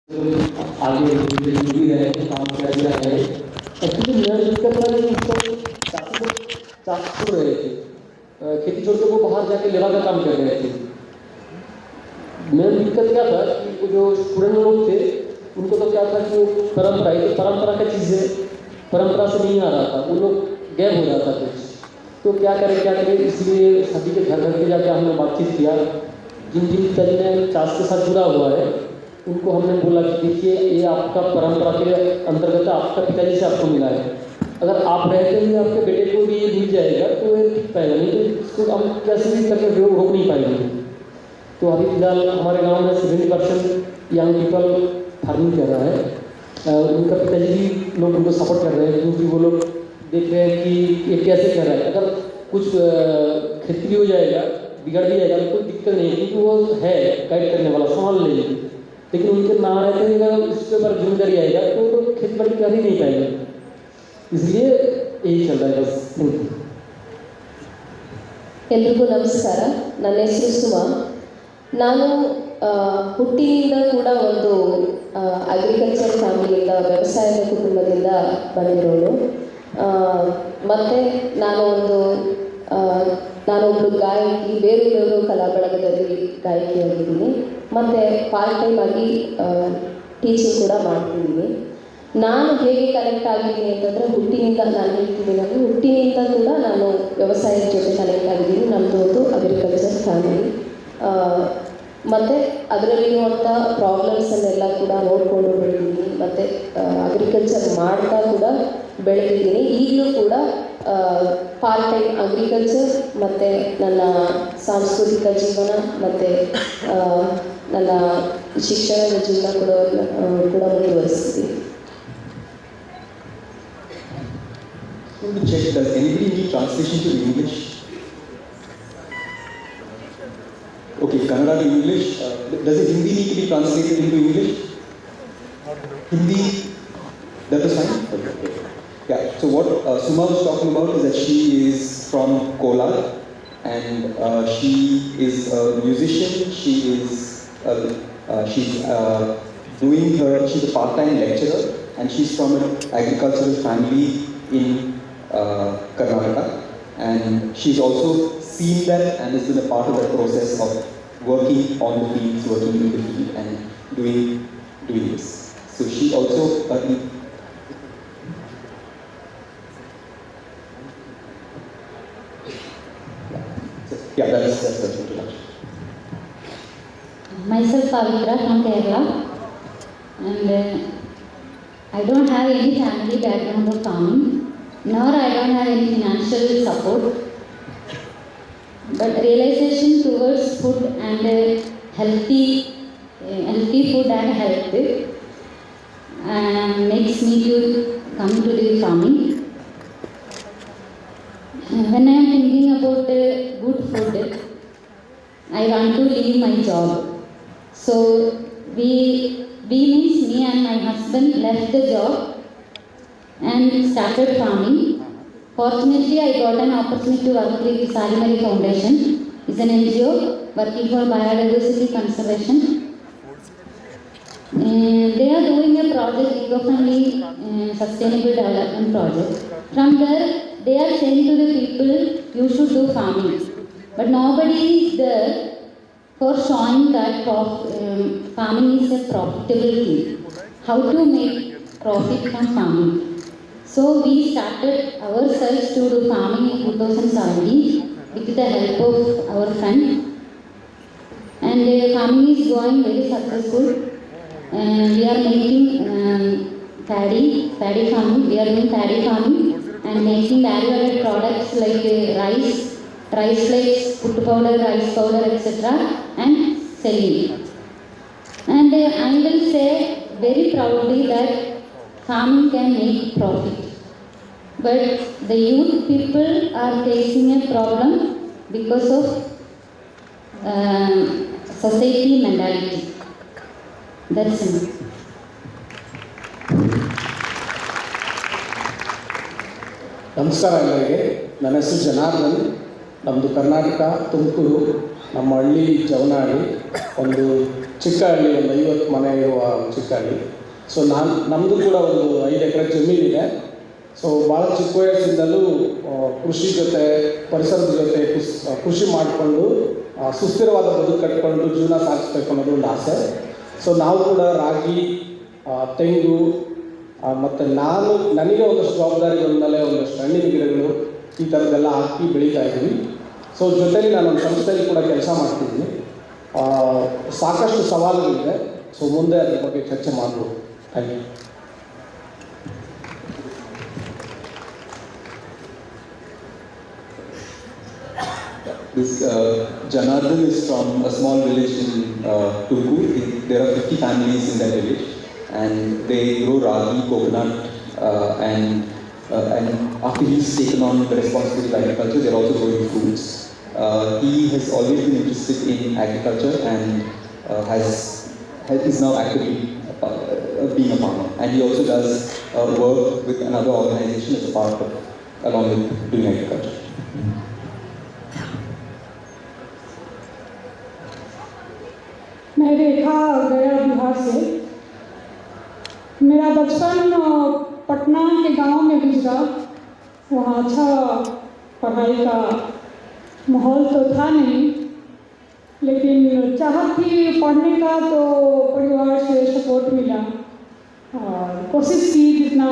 आगे भी रहे हैं, काम किया भी रहे हैं। एक्चुअली मेरा दिक्कत था कि चाकू छोड़ रहे थे, खेती छोड़ के वो बाहर जाके लेबर का काम कर रहे थे। मेरा दिक्कत क्या था कि वो जो स्टूडेंट लोग थे उनको तो क्या था कि वो परंपरा का चीज़ें परंपरा से नहीं आ रहा था, वो लोग गैप हो रहा था कुछ। तो क्या करें, इसलिए सभी के घर के जाके हमने बातचीत किया। जिन जिन तरी ने चाष के साथ जुड़ा हुआ है उनको हमने बोला कि देखिए ये आपका परंपरा के अंतर्गत आपका पिताजी से आपको मिला है, अगर आप रहते हुए आपके बेटे को भी ये मिल जाएगा तो ये ठीक पाएगा, नहीं तो इसको हम कैसे भी करके रोक नहीं पाएंगे। तो अभी फिलहाल हमारे गांव में 70% यंग पीपल फार्मिंग कर रहा है। उनका पिताजी भी लोग उनको सपोर्ट कर रहे हैं, क्योंकि वो लोग देख रहे हैं कि ये कैसे कर रहा है। अगर कुछ खेती भी हो जाएगा, बिगड़ भी जाएगा तो कोई दिक्कत नहीं है, क्योंकि वो है गाइड करने वाला, संभाल लेंगे। लेकिन उनके ना रहते हुए अगर उसके ऊपर जिम्मेदारी आएगा तो वो खेती बाड़ी कर ही नहीं पाएंगे। इसलिए यही चल रहा है बस। ಎಲ್ರಿಗೂ ನಮಸ್ಕಾರ. ನನ್ನ ಹೆಸರು ಸುಮಾ. ನಾನು ಹುಟ್ಟಿನಿಂದ ಕೂಡ ಒಂದು ಅಗ್ರಿಕಲ್ಚರ್ ಫ್ಯಾಮಿಲಿಯಿಂದ, ವ್ಯವಸಾಯದ ಕುಟುಂಬದಿಂದ ಬಂದಿರೋಳು. ಮತ್ತು ನಾನೊಬ್ಬಳು ಗಾಯಕಿ, ಬೇರೆ ಕಲಾ ಬಳಗದಲ್ಲಿ ಗಾಯಕಿಯಾಗಿದ್ದೀನಿ. ಮತ್ತು ಪಾರ್ಟ್ ಟೈಮ್ ಆಗಿ ಟೀಚಿಂಗ್ ಕೂಡ ಮಾಡ್ತಿದ್ದೀನಿ. ನಾನು ಹೇಗೆ ಕನೆಕ್ಟ್ ಆಗಿದ್ದೀನಿ ಅಂತಂದರೆ ಹುಟ್ಟಿನಿಂದ ಕೂಡ ನಾನು ವ್ಯವಸಾಯದ ಜೊತೆ ಕನೆಕ್ಟ್ ಆಗಿದ್ದೀನಿ. ನಮ್ಮದು ಒಂದು ಅಗ್ರಿಕಲ್ಚರ್ ಫ್ಯಾಮಿಲಿ. ಮತ್ತು ಅದರಲ್ಲಿರುವಂಥ ಪ್ರಾಬ್ಲಮ್ಸನ್ನೆಲ್ಲ ಕೂಡ ನೋಡಿಕೊಂಡು ಬೆಳೆದಿದ್ದೀನಿ. ಮತ್ತು ಅಗ್ರಿಕಲ್ಚರ್ ಮಾಡ್ತಾ ಕೂಡ ಬೆಳೆದಿದ್ದೀನಿ. ಈಗಲೂ ಕೂಡ ಪಾರ್ಟ್ ಟೈಮ್ ಅಗ್ರಿಕಲ್ಚರ್ ಮತ್ತು ನನ್ನ ಸಾಂಸ್ಕೃತಿಕ ಜೀವನ ಮತ್ತು ನನ್ನ ಶಿಕ್ಷಣದ ಜೀವನ ಕೂಡ ಮುಂದುವರಿಸ್ತೀನಿ. Let me check, does anybody need translation to English? Okay, Kannada to English. Does it Hindi need to be translated into English? Hindi, that is fine? Okay. Yeah, so what Suma was talking about is that she is from Kolar, and she is a musician. She's a part-time lecturer, and she's from an agricultural family in Karnataka, and she's also seen that and has been a part of that process of working on the fields, working in the field and doing this. So she also that's the introduction. Myself Pavitra from Kerala, and I don't have any family background of farming, nor I don't have any financial support, but realization towards food and healthy food and health makes me to come to the farming. When I am thinking about good food, I want to leave my job. So we means me and my husband left the job and started farming. Fortunately, I got an opportunity to work with the Salimari Foundation. It's an NGO working for biodiversity conservation. They are doing a project, eco-friendly sustainable development project. From there, they are saying to the people, you should do farming. But nobody is there for showing that farming is a profitable thing. How to make profit from farming. So we started ourselves to do farming in 2017 with the help of our friend. And farming is going very successful. We are making paddy farming. We are doing paddy farming and making value-added products like rice flakes, put powder, rice powder, etc. and selling. And I will say very proudly that farming can make profit. But the youth people are facing a problem because of society mentality. That's it. ನಮಸ್ಕಾರ ಎಲ್ಲರಿಗೆ. ನನ್ನ ಹೆಸರು ಜನಾರ್ದನ್. ನಮ್ಮದು ಕರ್ನಾಟಕ ತುಮಕೂರು. ನಮ್ಮ ಹಳ್ಳಿ ಜವನಾಡಿ. ಒಂದು ಚಿಕ್ಕ ಹಳ್ಳಿ, ಒಂದು 50 ಮನೆ ಇರುವ ಚಿಕ್ಕ ಹಳ್ಳಿ. ಸೊ ನಮ್ಮದು ಕೂಡ ಒಂದು 5 ಎಕರೆ ಜಮೀನಿದೆ. ಸೊ ಭಾಳ ಚಿಕ್ಕ ವಯಸ್ಸಿಂದಲೂ ಕೃಷಿ ಜೊತೆ, ಪರಿಸರದ ಜೊತೆ ಕೃಷಿ ಮಾಡಿಕೊಂಡು ಸುಸ್ಥಿರವಾದ ಬದುಕು ಕಟ್ಕೊಂಡು ಜೀವನ ಸಾಗಿಸ್ಬೇಕು ಅನ್ನೋದು ಒಂದು ಆಸೆ. ಸೊ ನಾವು ಕೂಡ ರಾಗಿ, ತೆಂಗು ಮತ್ತು ನನಗೆ ಒಂದಷ್ಟು ಜವಾಬ್ದಾರಿ ಬಂದಮೇಲೆ ಒಂದಷ್ಟು ಹಣ್ಣಿನ ಗಿಡಗಳು ಈ ಥರದ್ದೆಲ್ಲ ಹಾಕಿ ಬೆಳೀತಾ ಇದ್ದೀವಿ. ಸೊ ಜೊತೆಲಿ ನಾನು ಒಂದು ಸಂಸ್ಥೆಯಲ್ಲಿ ಕೂಡ ಕೆಲಸ ಮಾಡ್ತಿದ್ದೀನಿ. ಸಾಕಷ್ಟು ಸವಾಲುಗಳಿದೆ. ಸೊ ಮುಂದೆ ಅದ್ರ ಬಗ್ಗೆ ಚರ್ಚೆ ಮಾಡ್ಬೋದು. Thank you. This Janardhan is from a small village in Turku. There are 50 families in that village, and they grow ragi, coconut, and after he's taken on the responsibility of agriculture, they're also growing fruits. He has always been interested in agriculture and is now actively being a farmer. And he also does work with another organization as a part of, along with doing agriculture. मैं रेखा गया बिहार से। मेरा बचपन पटना के गांव में गुजरा। वहाँ अच्छा पढ़ाई का माहौल तो था नहीं, लेकिन चाहत थी पढ़ने का, तो परिवार से सपोर्ट मिला और कोशिश की जितना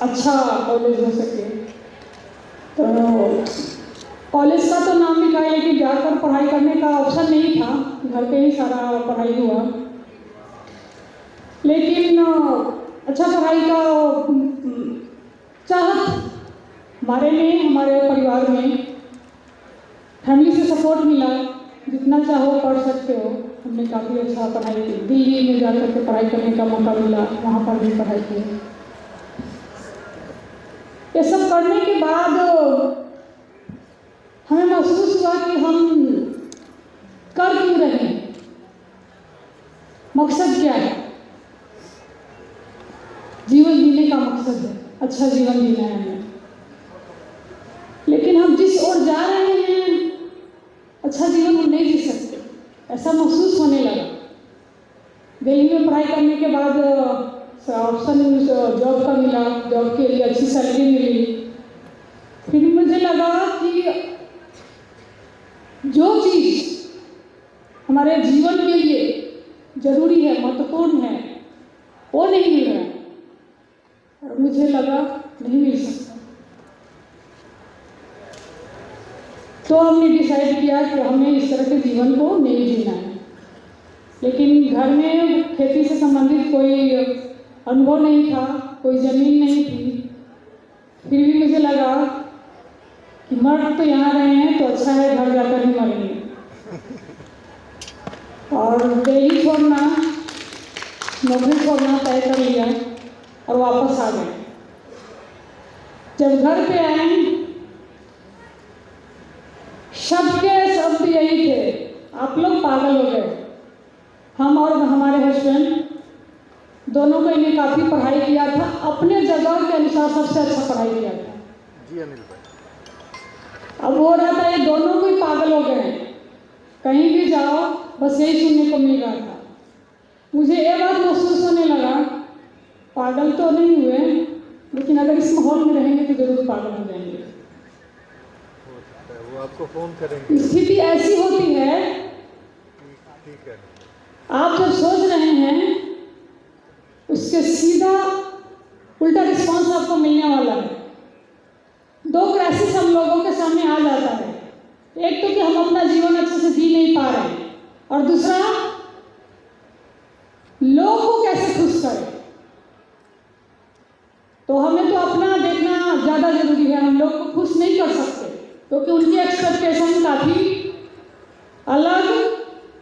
अच्छा कॉलेज हो सके। तो कॉलेज का तो नाम लिखा है, लेकिन जाकर पढ़ाई करने का ऑप्शन नहीं था। घर पे ही सारा पढ़ाई हुआ, लेकिन अच्छा पढ़ाई का चाहत हमारे में, हमारे परिवार में फैमिली से सपोर्ट मिला। जितना चाहो पढ़ सकते हो। हमने काफ़ी अच्छा पढ़ाई की। दिल्ली में जाकर के पढ़ाई करने का मौका मिला, वहाँ पर भी पढ़ाई की। ये सब करने के बाद हमें महसूस हुआ कि हम कर क्यों रहे हैं, मकसद क्या है। जीवन जीने का मकसद है, अच्छा जीवन जीना है हमें। लेकिन हम जिस ओर जा रहे हैं, अच्छा जीवन हम नहीं जी सकते, ऐसा महसूस होने लगा। दिल्ली में पढ़ाई करने के बाद ऑप्शन जॉब का मिला, जॉब के लिए अच्छी सैलरी मिली। फिर मुझे लगा कि जो चीज़ हमारे जीवन के लिए जरूरी है, महत्वपूर्ण है, वो नहीं मिल रहा है। और मुझे लगा नहीं मिल सकता। तो हमने डिसाइड किया कि हमें इस तरह के जीवन को नहीं जीना है। लेकिन घर में खेती से संबंधित कोई अनुभव नहीं था, कोई ज़मीन नहीं थी। फिर भी मुझे लगा कि मर तो यहाँ रहे हैं तो अच्छा है, घर जाकर ही मरेंगे। और दिल्ली छोड़ना, नौकरी छोड़ना तय कर लिया और वापस आ गए। जब घर पे आए, सबके शब्द यही थे, आप लोग पागल हो गए। हम और हमारे हस्बैंड दोनों को इन्हें काफ़ी पढ़ाई किया था, अपने जगह के अनुसार सबसे अच्छा पढ़ाई किया था। अब हो रहा था ये दोनों को ही पागल हो गए। कहीं भी जाओ बस यही सुनने को मिल रहा था। मुझे ये बात महसूस होने लगा, पागल तो नहीं हुए, लेकिन अगर इस माहौल में रहेंगे तो जरूर पागल हो जाएंगे। वो आपको फोन करेंगे। स्थिति ऐसी होती है, ठीक है, आप जब सोच रहे हैं उसके सीधा उल्टा रिस्पॉन्स आपको मिलने वाला है। 2 क्राइसिस हम लोगों के सामने आ जाता है। एक तो कि हम अपना जीवन अच्छे से जी नहीं पा रहे हैं, और दूसरा लोगों को कैसे खुश करें। तो हमें तो अपना देखना ज़्यादा जरूरी है। हम लोग को खुश नहीं कर सकते क्योंकि उनकी एक्सपेक्टेशन काफ़ी अलग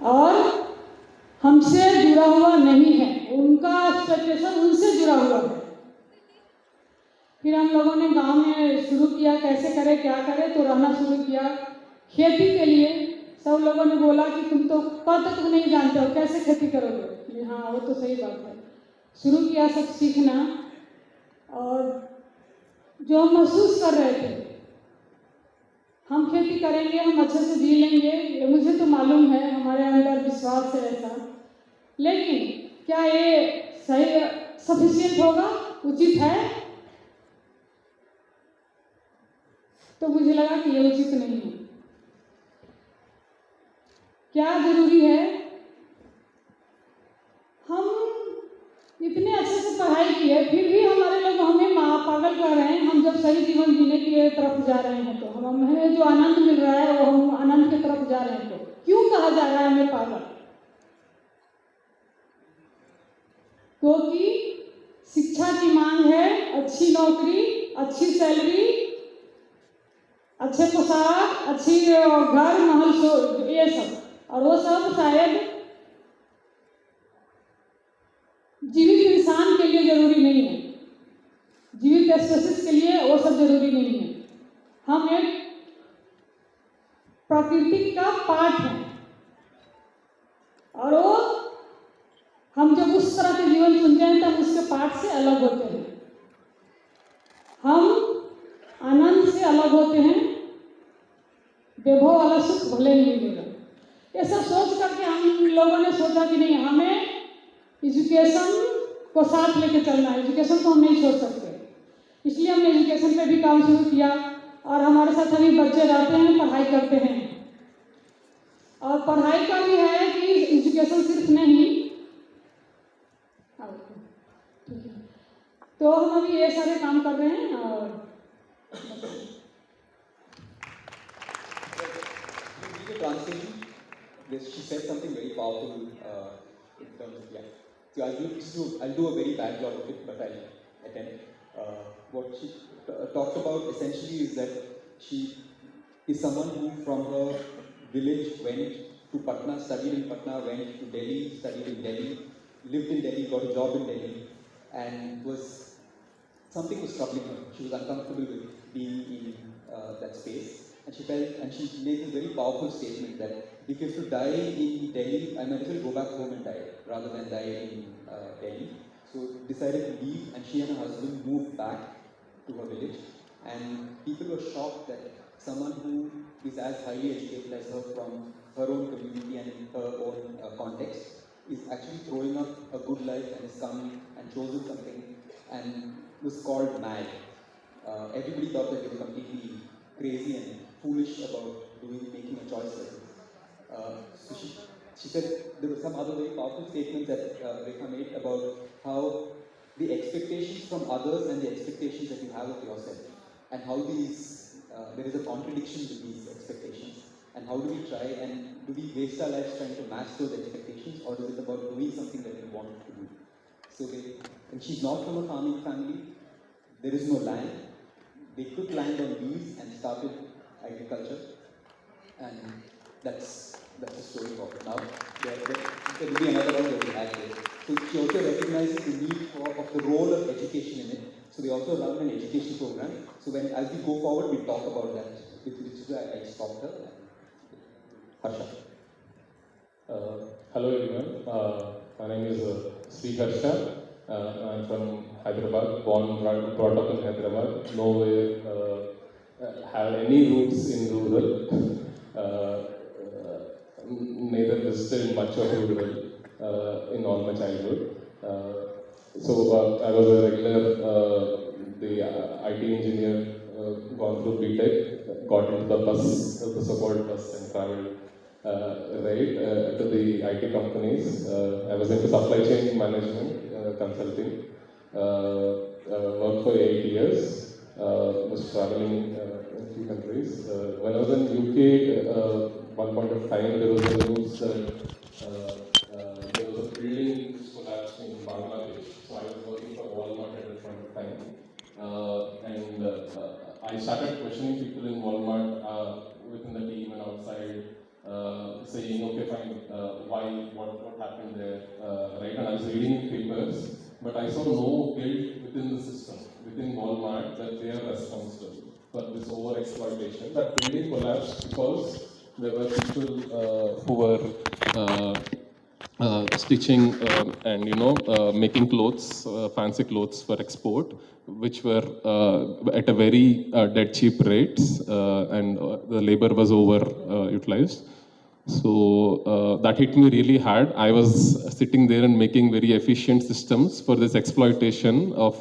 और हमसे जुड़ा हुआ नहीं है। उनका एक्सपेक्टेशन उनसे जुड़ा हुआ है। फिर हम लोगों ने गांव में शुरू किया, कैसे करें क्या करें, तो रहना शुरू किया। खेती के लिए सब लोगों ने बोला कि तुम तो कब तक नहीं जानते हो, कैसे खेती करोगे। हाँ, वो तो सही बात है। शुरू किया सब सीखना, और जो हम महसूस कर रहे थे, हम खेती करेंगे, हम अच्छे से जी लेंगे, ये मुझे तो मालूम है, हमारे अंदर विश्वास है ऐसा। लेकिन क्या ये सही सफिशिएंट होगा, उचित है? तो मुझे लगा कि ये उचित नहीं है। क्या जरूरी है? हम इतने अच्छे से पढ़ाई की है, फिर भी हमारे लोग हमें पागल कर रहे हैं। हम जब सही जीवन जीने की तरफ जा रहे हैं तो हमें जो आनंद मिल रहा है वो हम आनंद की तरफ जा रहे हैं, तो क्यों कहा जा रहा है हमें पागल? क्योंकि शिक्षा की मांग है, अच्छी नौकरी, अच्छी सैलरी, अच्छे पोशाक, अच्छी घर महल, ये सब, और वो सब शायद जीवित इंसान के लिए जरूरी नहीं है, जीवित स्पेसीज के लिए वो सब जरूरी नहीं है। हम एक प्रकृति का पार्ट है, और वो हम जब उस तरह के जीवन चुनते हैं तब उसके पार्ट से अलग होते हैं, हम आनंद से अलग होते हैं, वैभव वाला सुख भले नहीं मिलेगा। ये सब सोच करके हम लोगों ने सोचा कि नहीं, हमें एजुकेशन को साथ लेके चलना है, एजुकेशन को हम नहीं छोड़ सकते, इसलिए हमने एजुकेशन पे भी काम शुरू किया। और हमारे साथ अभी बच्चे रहते हैं, पढ़ाई करते हैं, और पढ़ाई का भी है कि एजुकेशन सिर्फ नहीं, तो हम अभी ये सारे काम कर रहे हैं। और translation, she said something very powerful in terms of, yeah. So I'll do a very bad job of it, but I'll attempt. What she talked about essentially is that she is someone who from her village went to Patna, studied in Patna, went to Delhi, studied in Delhi, lived in Delhi, got a job in Delhi, and something was troubling her. She was uncomfortable with being in that space. And she felt, and she made this very powerful statement that if you have to die in Delhi, I might as well go back home and die rather than die in Delhi. So decided to leave, and she and her husband moved back to her village. And people were shocked that someone who is as highly educated as her from her own community and in her own context is actually throwing up a good life and has come and chosen something and was called mad. Everybody thought that they were completely crazy and foolish about making a choice like this. So she said there were some other very powerful statements that Rekha made about how the expectations from others and the expectations that you have of yourself, and how there is a contradiction with these expectations, and how do we try and do we waste our lives trying to match those expectations, or is it about doing something that we want to do? So and she's not from a farming family, there is no land. They took land on lease and started agriculture, and that's the story of it. Now, there will be another one that we have here. So she also recognizes the need of the role of education in it. So they also run an education program. So as we go forward, we talk about that, which is why I stopped her. Harsha. Hello everyone. My name is Sri Harsha. I'm from Hyderabad, born and brought up in Hyderabad. Nowhere have any roots in rural. Neither visited much of rural in all my childhood. So I was a regular the IT engineer, gone through BTech, got into the so-called bus and traveled to the IT companies. I was into supply chain management, consulting. Worked for 8 years. Was traveling in a few countries. When I was in UK, one point of time there was a news that there was a building which collapsed in Bangladesh. So I was working for Walmart at that point of time, and I started questioning people in Walmart within the team and outside, saying, okay, fine, why, what happened there, right? And I was reading papers, but I saw no guilt within the system, within Walmart, that they are responsible for this over-exploitation. That building collapsed because there were people who were stitching and making clothes, fancy clothes for export, which were at a very dead cheap rates, and the labor was over utilized. So that hit me really hard. I was sitting there and making very efficient systems for this exploitation of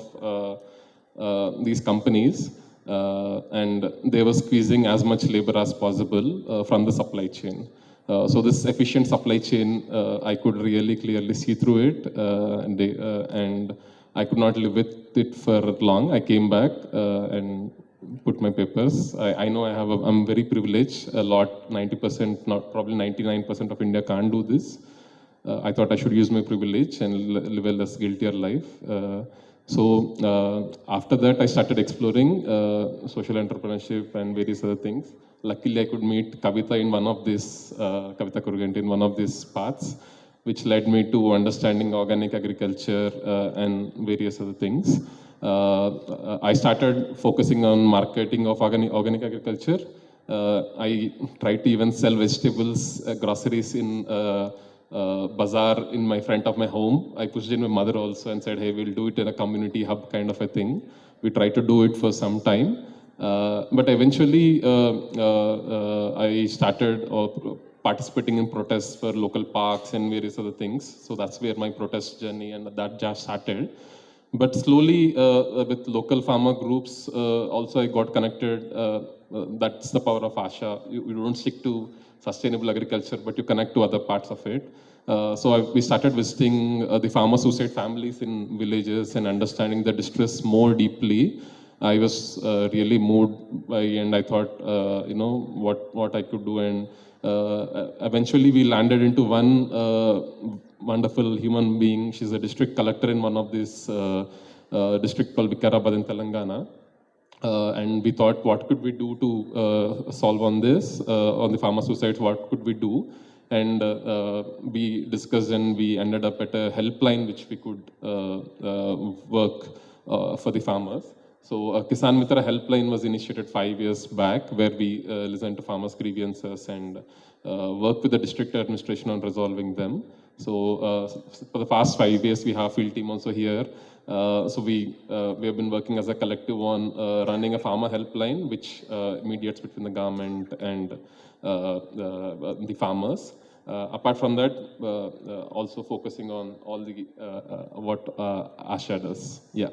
these companies, and they were squeezing as much labor as possible from the supply chain. So this efficient supply chain, I could really clearly see through it, and I could not live with it for long. I came back and put my papers. I know I'm very privileged. A lot, 90%, not probably 99% of India can't do this. I thought I should use my privilege and live a less guiltier life. So after that, I started exploring social entrepreneurship and various other things. Luckily, I could meet Kavita in one of these, Kavita Kurganti in one of these paths, which led me to understanding organic agriculture and various other things. I started focusing on marketing of organic agriculture. I tried to even sell vegetables, groceries in bazaar in my front of my home. I pushed in my mother also and said, hey, we'll do it in a community hub kind of a thing. We tried to do it for some time. But eventually, I started participating in protests for local parks and various other things. So that's where my protest journey and that just started. But slowly, with local farmer groups, also I got connected. That's the power of Asha. You don't stick to sustainable agriculture, but you connect to other parts of it. We started visiting the farmer suicide families in villages and understanding the distress more deeply. I was really moved by, and I thought, what I could do. And eventually we landed into one wonderful human being. She's a district collector in one of these district called Vikarabad in Telangana. And we thought, what could we do to solve on this, on the farmer suicides, what could we do? And we discussed and we ended up at a helpline which we could work for the farmers. So Kisan Mitra helpline was initiated 5 years back, where we listened to farmers' grievances and work with the district administration on resolving them. So for the past 5 years, we have field team also here. So we have been working as a collective on running a farmer helpline, which mediates between the government and the farmers. Apart from that, also focusing on all the what Asha does. Yeah.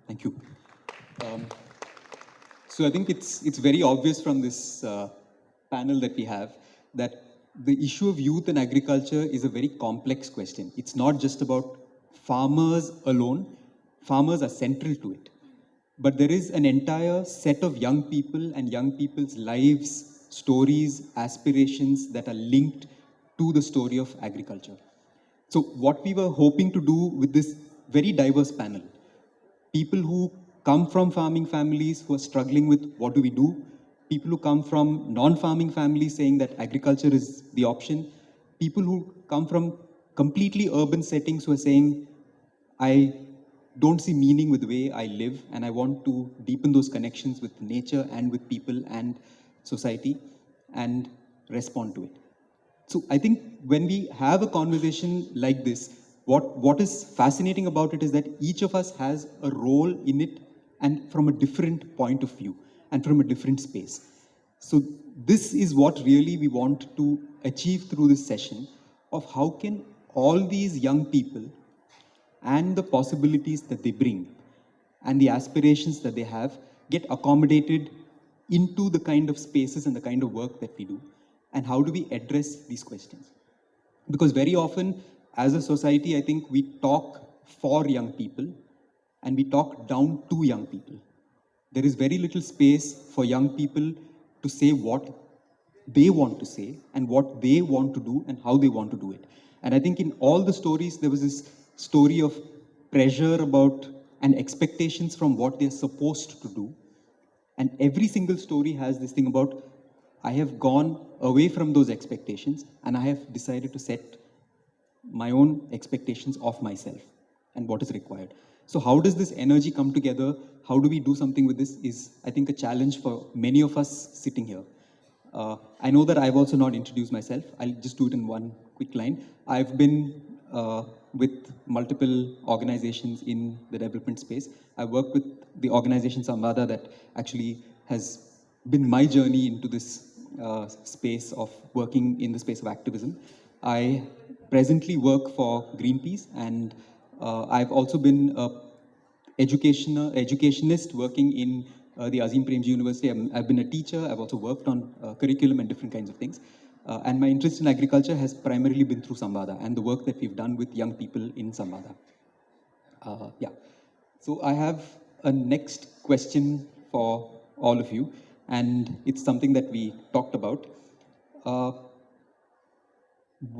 Thank you. So I think it's very obvious from this panel that we have that the issue of youth and agriculture is a very complex question. It's not just about farmers alone. Farmers are central to it. But there is an entire set of young people and young people's lives, stories, aspirations that are linked to the story of agriculture. So what we were hoping to do with this very diverse panel, people who come from farming families who are struggling with what do we do, people who come from non-farming families saying that agriculture is the option, people who come from completely urban settings who are saying, I don't see meaning with the way I live and I want to deepen those connections with nature and with people and society and respond to it. So I think when we have a conversation like this, what is fascinating about it is that each of us has a role in it and from a different point of view and from a different space. So this is what really we want to achieve through this session of how can all these young people and the possibilities that they bring and the aspirations that they have get accommodated into the kind of spaces and the kind of work that we do, and how do we address these questions? Because very often as a society, I think we talk for young people and we talk down to young people. There is very little space for young people to say what they want to say and what they want to do and how they want to do it. And I think in all the stories, there was this story of pressure about and expectations from what they're supposed to do. And every single story has this thing about, I have gone away from those expectations and I have decided to set my own expectations of myself and what is required. So how does this energy come together? How do we do something with this is, I think, a challenge for many of us sitting here. I know that I've also not introduced myself. I'll just do it in one quick line. I've been with multiple organizations in the development space. I work with the organization Samvada that actually has been my journey into this space of working in the space of activism. I presently work for Greenpeace, and I've also been a educationist working in the Azim Premji University. I've been a teacher. I've also worked on curriculum and different kinds of things. And my interest in agriculture has primarily been through Samvada and the work that we've done with young people in Samvada. Yeah. So I have a next question for all of you, and it's something that we talked about.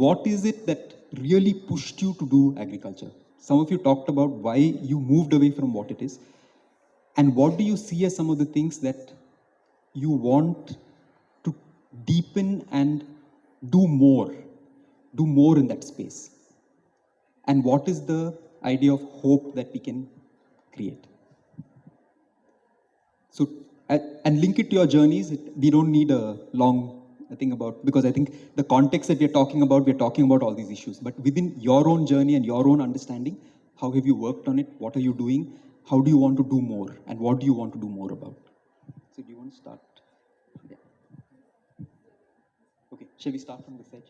What is it that really pushed you to do agriculture? Some of you talked about why you moved away from what it is. And what do you see as some of the things that you want to deepen and do more in that space? And what is the idea of hope that we can create? So, and link it to your journeys. We don't need a long thing about, because I think the context that we're talking about all these issues. But within your own journey and your own understanding, how have you worked on it? What are you doing? How do you want to do more? And what do you want to do more about? So do you want to start? Yeah. Okay, shall we start from this edge?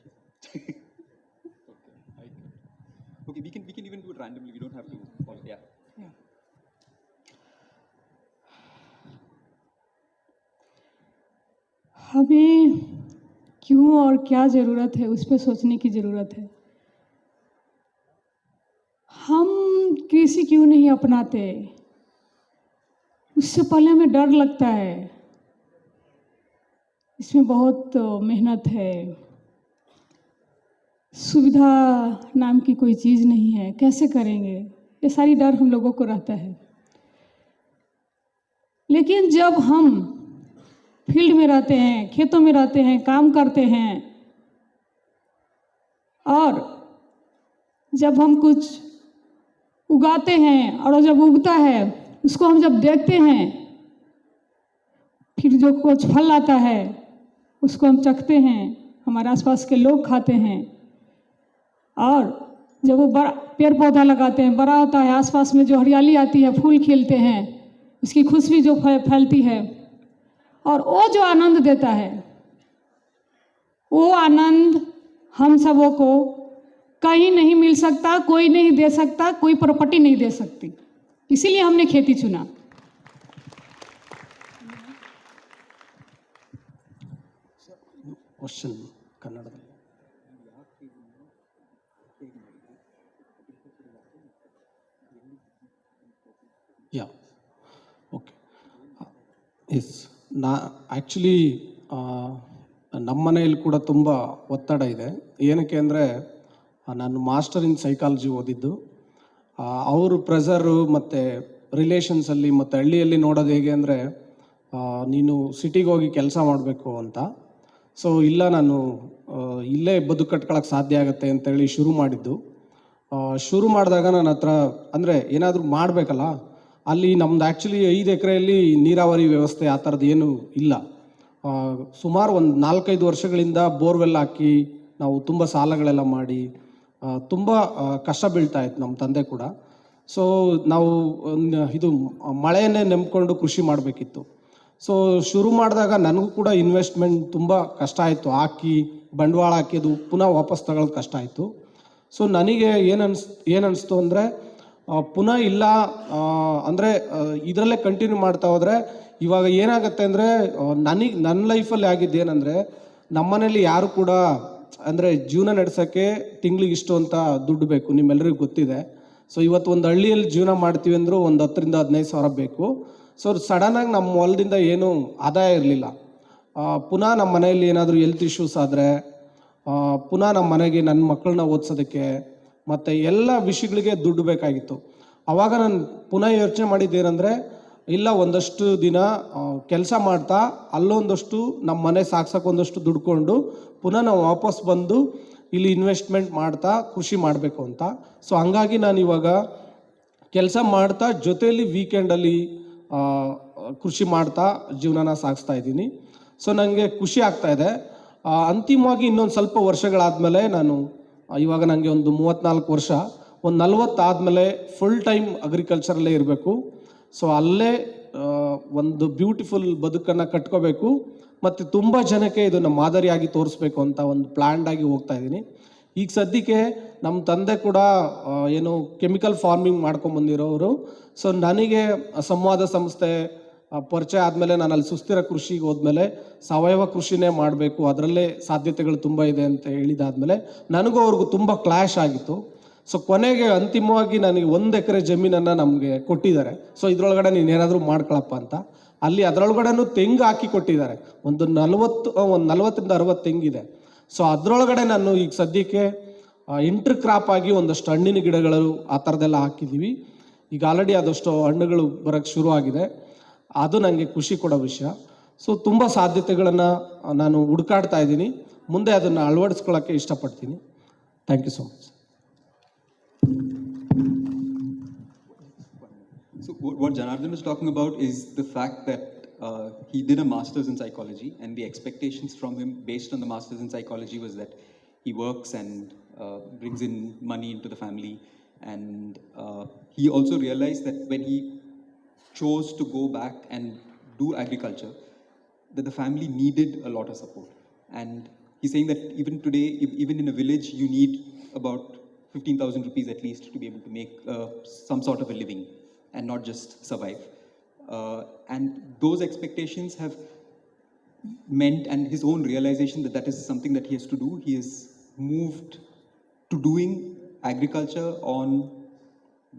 Okay, we can even do it randomly. We don't have to follow. Yeah. हमें क्यों और क्या ज़रूरत है उस पर सोचने की ज़रूरत है। हम कृषि क्यों नहीं अपनाते, उससे पहले हमें डर लगता है, इसमें बहुत मेहनत है, सुविधा नाम की कोई चीज़ नहीं है, कैसे करेंगे, ये सारी डर हम लोगों को रहता है। लेकिन जब हम फील्ड में रहते हैं, खेतों में रहते हैं, काम करते हैं, और जब हम कुछ उगाते हैं और जब उगता है उसको हम जब देखते हैं, फिर जो कुछ फल आता है उसको हम चखते हैं, हमारे आसपास के लोग खाते हैं, और जब वो बड़ा पेड़ पौधा लगाते हैं, बड़ा होता है, आसपास में जो हरियाली आती है, फूल खिलते हैं, उसकी खुशबू जो फैलती है और वो जो आनंद देता है, वो आनंद हम सबों को कहीं नहीं मिल सकता, कोई नहीं दे सकता, कोई प्रॉपर्टी नहीं दे सकती। इसीलिए हमने खेती चुना। ಕ್ವಶನ್ ಕನ್ನಡದಲ್ಲಿ. ಯಾ ಓಕೆ ಎಸ್. ಆ್ಯಕ್ಚುಲಿ ನಮ್ಮ ಮನೆಯಲ್ಲಿ ಕೂಡ ತುಂಬ ಒತ್ತಡ ಇದೆ. ಏನಕ್ಕೆ ಅಂದರೆ ನಾನು ಮಾಸ್ಟರ್ ಇನ್ ಸೈಕಾಲಜಿ ಓದಿದ್ದು. ಅವರು ಪ್ರೆಸರು ಮತ್ತು ರಿಲೇಷನ್ಸಲ್ಲಿ ಮತ್ತು ಹಳ್ಳಿಯಲ್ಲಿ ನೋಡೋದು ಹೇಗೆ ಅಂದರೆ, ನೀನು ಸಿಟಿಗೆ ಹೋಗಿ ಕೆಲಸ ಮಾಡಬೇಕು ಅಂತ. ಸೊ ಇಲ್ಲ, ನಾನು ಇಲ್ಲೇ ಬದುಕು ಕಟ್ಕೊಳಕ್ಕೆ ಸಾಧ್ಯ ಆಗುತ್ತೆ ಅಂತೇಳಿ ಶುರು ಮಾಡಿದ್ದು. ಶುರು ಮಾಡಿದಾಗ ನನ್ನ ಹತ್ರ ಅಂದರೆ ಏನಾದರೂ ಮಾಡಬೇಕಲ್ಲ, ಅಲ್ಲಿ ನಮ್ದು ಆ್ಯಕ್ಚುಲಿ 5 ಎಕರೆಯಲ್ಲಿ ನೀರಾವರಿ ವ್ಯವಸ್ಥೆ ಆ ಥರದ್ದು ಏನೂ ಇಲ್ಲ. ಸುಮಾರು ಒಂದು 4-5 ವರ್ಷಗಳಿಂದ ಬೋರ್ವೆಲ್ ಹಾಕಿ ನಾವು ತುಂಬ ಸಾಲಗಳೆಲ್ಲ ಮಾಡಿ ತುಂಬ ಕಷ್ಟ ಬೀಳ್ತಾಯಿತ್ತು ನಮ್ಮ ತಂದೆ ಕೂಡ. ಸೊ ನಾವು ಇದು ಮಳೆಯನ್ನೇ ನಂಬಿಕೊಂಡು ಕೃಷಿ ಮಾಡಬೇಕಿತ್ತು. ಸೊ ಶುರು ಮಾಡಿದಾಗ ನನಗೂ ಕೂಡ ಇನ್ವೆಸ್ಟ್ಮೆಂಟ್ ತುಂಬ ಕಷ್ಟ ಆಯಿತು. ಹಾಕಿ ಬಂಡವಾಳ ಹಾಕಿದ್ದು ಪುನಃ ವಾಪಸ್ ತಗೊಳ್ಳೋದು ಕಷ್ಟ ಆಯಿತು. ಸೊ ನನಗೆ ಏನನ್ನಿಸ್ತು ಅಂದರೆ, ಪುನಃ ಇಲ್ಲ ಅಂದರೆ ಇದರಲ್ಲೇ ಕಂಟಿನ್ಯೂ ಮಾಡ್ತಾ ಹೋದರೆ ಇವಾಗ ಏನಾಗುತ್ತೆ ಅಂದರೆ, ನನ್ನ ಲೈಫಲ್ಲಿ ಆಗಿದ್ದೇನೆಂದರೆ, ನಮ್ಮ ಮನೇಲಿ ಯಾರು ಕೂಡ ಅಂದರೆ ಜೀವನ ನಡೆಸೋಕ್ಕೆ ತಿಂಗ್ಳಿಗೆ ಇಷ್ಟು ಅಂತ ದುಡ್ಡು ಬೇಕು, ನಿಮ್ಮೆಲ್ಲರಿಗೂ ಗೊತ್ತಿದೆ. ಸೊ ಇವತ್ತು ಒಂದು ಹಳ್ಳಿಯಲ್ಲಿ ಜೀವನ ಮಾಡ್ತೀವಿ ಅಂದರೂ ಒಂದು 10,000 to 15,000 ಬೇಕು. ಸೊ ಸಡನ್ನಾಗಿ ನಮ್ಮ ಹೊಲದಿಂದ ಏನೂ ಆದಾಯ ಇರಲಿಲ್ಲ. ಪುನಃ ನಮ್ಮ ಮನೆಯಲ್ಲಿ ಏನಾದರೂ ಹೆಲ್ತ್ ಇಶ್ಯೂಸ್ ಆದರೆ, ಪುನಃ ನಮ್ಮ ಮನೆಗೆ ನನ್ನ ಮಕ್ಕಳನ್ನ ಓದಿಸೋದಕ್ಕೆ ಮತ್ತು ಎಲ್ಲ ವಿಷಯಗಳಿಗೆ ದುಡ್ಡು ಬೇಕಾಗಿತ್ತು. ಆವಾಗ ನಾನು ಪುನಃ ಯೋಚನೆ ಮಾಡಿದ್ದೇನೆಂದರೆ, ಇಲ್ಲ ಒಂದಷ್ಟು ದಿನ ಕೆಲಸ ಮಾಡ್ತಾ ಅಲ್ಲೊಂದಷ್ಟು ನಮ್ಮ ಮನೆ ಸಾಕ್ಸೋಕೆ ಒಂದಷ್ಟು ದುಡ್ಕೊಂಡು ಪುನಃ ನಾವು ವಾಪಸ್ ಬಂದು ಇಲ್ಲಿ ಇನ್ವೆಸ್ಟ್ಮೆಂಟ್ ಮಾಡ್ತಾ ಕೃಷಿ ಮಾಡಬೇಕು ಅಂತ. ಸೊ ಹಂಗಾಗಿ ನಾನು ಇವಾಗ ಕೆಲಸ ಮಾಡ್ತಾ ಜೊತೆಯಲ್ಲಿ ವೀಕೆಂಡಲ್ಲಿ ಕೃಷಿ ಮಾಡ್ತಾ ಜೀವನನ ಸಾಗಿಸ್ತಾ ಇದ್ದೀನಿ. ಸೊ ನನಗೆ ಖುಷಿ ಆಗ್ತಾಯಿದೆ. ಅಂತಿಮವಾಗಿ ಇನ್ನೊಂದು ಸ್ವಲ್ಪ ವರ್ಷಗಳಾದಮೇಲೆ ನಾನು ಇವಾಗ ನನಗೆ ಒಂದು 34 ವರ್ಷ, ಒಂದು 40 ಆದಮೇಲೆ ಫುಲ್ ಟೈಮ್ ಅಗ್ರಿಕಲ್ಚರಲ್ಲೇ ಇರಬೇಕು. ಸೊ ಅಲ್ಲೇ ಒಂದು ಬ್ಯೂಟಿಫುಲ್ ಬದುಕನ್ನು ಕಟ್ಕೋಬೇಕು ಮತ್ತು ತುಂಬ ಜನಕ್ಕೆ ಇದನ್ನು ಮಾದರಿಯಾಗಿ ತೋರಿಸ್ಬೇಕು ಅಂತ ಒಂದು ಪ್ಲ್ಯಾಂಡ್ ಆಗಿ ಹೋಗ್ತಾ ಇದ್ದೀನಿ. ಈಗ ಸದ್ಯಕ್ಕೆ ನಮ್ಮ ತಂದೆ ಕೂಡ ಏನು ಕೆಮಿಕಲ್ ಫಾರ್ಮಿಂಗ್ ಮಾಡ್ಕೊಂಬಂದಿರೋರು. ಸೊ ನನಗೆ ಸಂವಾದ ಸಂಸ್ಥೆ ಪರಿಚಯ ಆದಮೇಲೆ ನಾನು ಅಲ್ಲಿ ಸುಸ್ಥಿರ ಕೃಷಿಗೆ ಹೋದ್ಮೇಲೆ ಸಾವಯವ ಕೃಷಿನೇ ಮಾಡಬೇಕು, ಅದರಲ್ಲೇ ಸಾಧ್ಯತೆಗಳು ತುಂಬ ಇದೆ ಅಂತ ಹೇಳಿದಾದ್ಮೇಲೆ ನನಗೂ ಅವ್ರಿಗೂ ತುಂಬ ಕ್ಲ್ಯಾಶ್ ಆಗಿತ್ತು. ಸೊ ಕೊನೆಗೆ ಅಂತಿಮವಾಗಿ ನನಗೆ 1 ಎಕರೆ ಜಮೀನನ್ನು ನಮಗೆ ಕೊಟ್ಟಿದ್ದಾರೆ. ಸೊ ಇದರೊಳಗಡೆ ನೀನು ಏನಾದರೂ ಮಾಡ್ಕೊಳಪ್ಪ ಅಂತ. ಅಲ್ಲಿ ಅದರೊಳಗಡೆನೂ ತೆಂಗು ಹಾಕಿ ಕೊಟ್ಟಿದ್ದಾರೆ. ಒಂದು 40ರಿಂದ 60 ತೆಂಗಿದೆ. ಸೊ ಅದರೊಳಗಡೆ ನಾನು ಈಗ ಸದ್ಯಕ್ಕೆ ಇಂಟರ್ ಕ್ರಾಪ್ ಆಗಿ ಒಂದಷ್ಟು ಹಣ್ಣಿನ ಗಿಡಗಳು ಆ ಥರದ್ದೆಲ್ಲ ಹಾಕಿದ್ದೀವಿ. ಈಗ ಆಲ್ರೆಡಿ ಅದಷ್ಟು ಹಣ್ಣುಗಳು ಬರೋಕ್ಕೆ ಶುರು ಆಗಿದೆ. ಅದು ನನಗೆ ಖುಷಿ ಕೊಡೋ ವಿಷಯ. ಸೊ ತುಂಬ ಸಾಧ್ಯತೆಗಳನ್ನು ನಾನು ಹುಡುಕಾಡ್ತಾ ಇದ್ದೀನಿ. ಮುಂದೆ ಅದನ್ನು ಅಳವಡಿಸ್ಕೊಳ್ಳೋಕ್ಕೆ ಇಷ್ಟಪಡ್ತೀನಿ. Thank you so much. So what Janardhan was talking about is the fact that he did a master's in psychology, and the expectations from him based on the master's in psychology was that he works and brings in money into the family. And he also realized that when he chose to go back and do agriculture, that the family needed a lot of support. And he's saying that even today, even in a village, you need about 15,000 rupees at least to be able to make some sort of a living and not just survive. And those expectations have meant, and his own realization that that is something that he has to do, he has moved to doing agriculture on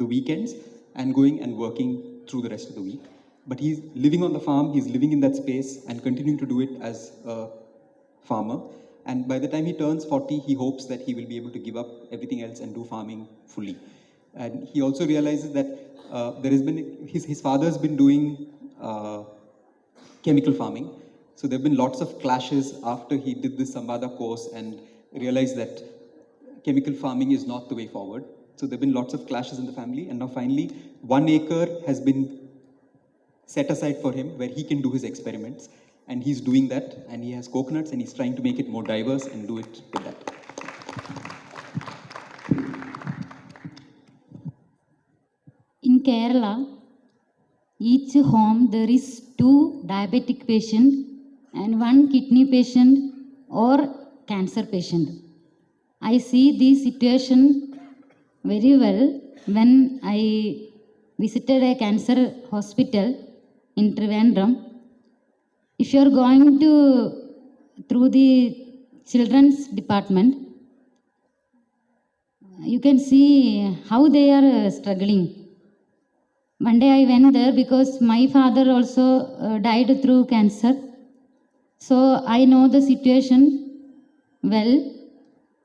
the weekends and going and working through the rest of the week. But he's living on the farm, he's living in that space and continuing to do it as a farmer. And by the time he turns 40, he hopes that he will be able to give up everything else and do farming fully. And he also realizes that there has been, his father's been doing chemical farming. So there have been lots of clashes after he did this Samvada course and realized that chemical farming is not the way forward. So there have been lots of clashes in the family, and now finally 1 acre has been set aside for him where he can do his experiments, and he's doing that, and he has coconuts and he's trying to make it more diverse and do it with that. In Kerala, each home there is 2 diabetic patient and 1 kidney patient or cancer patient. I see this situation very well when I visited a cancer hospital in Trivandrum. If you are going through the children's department, you can see how they are struggling. One day I went there because my father also died through cancer. So I know the situation well.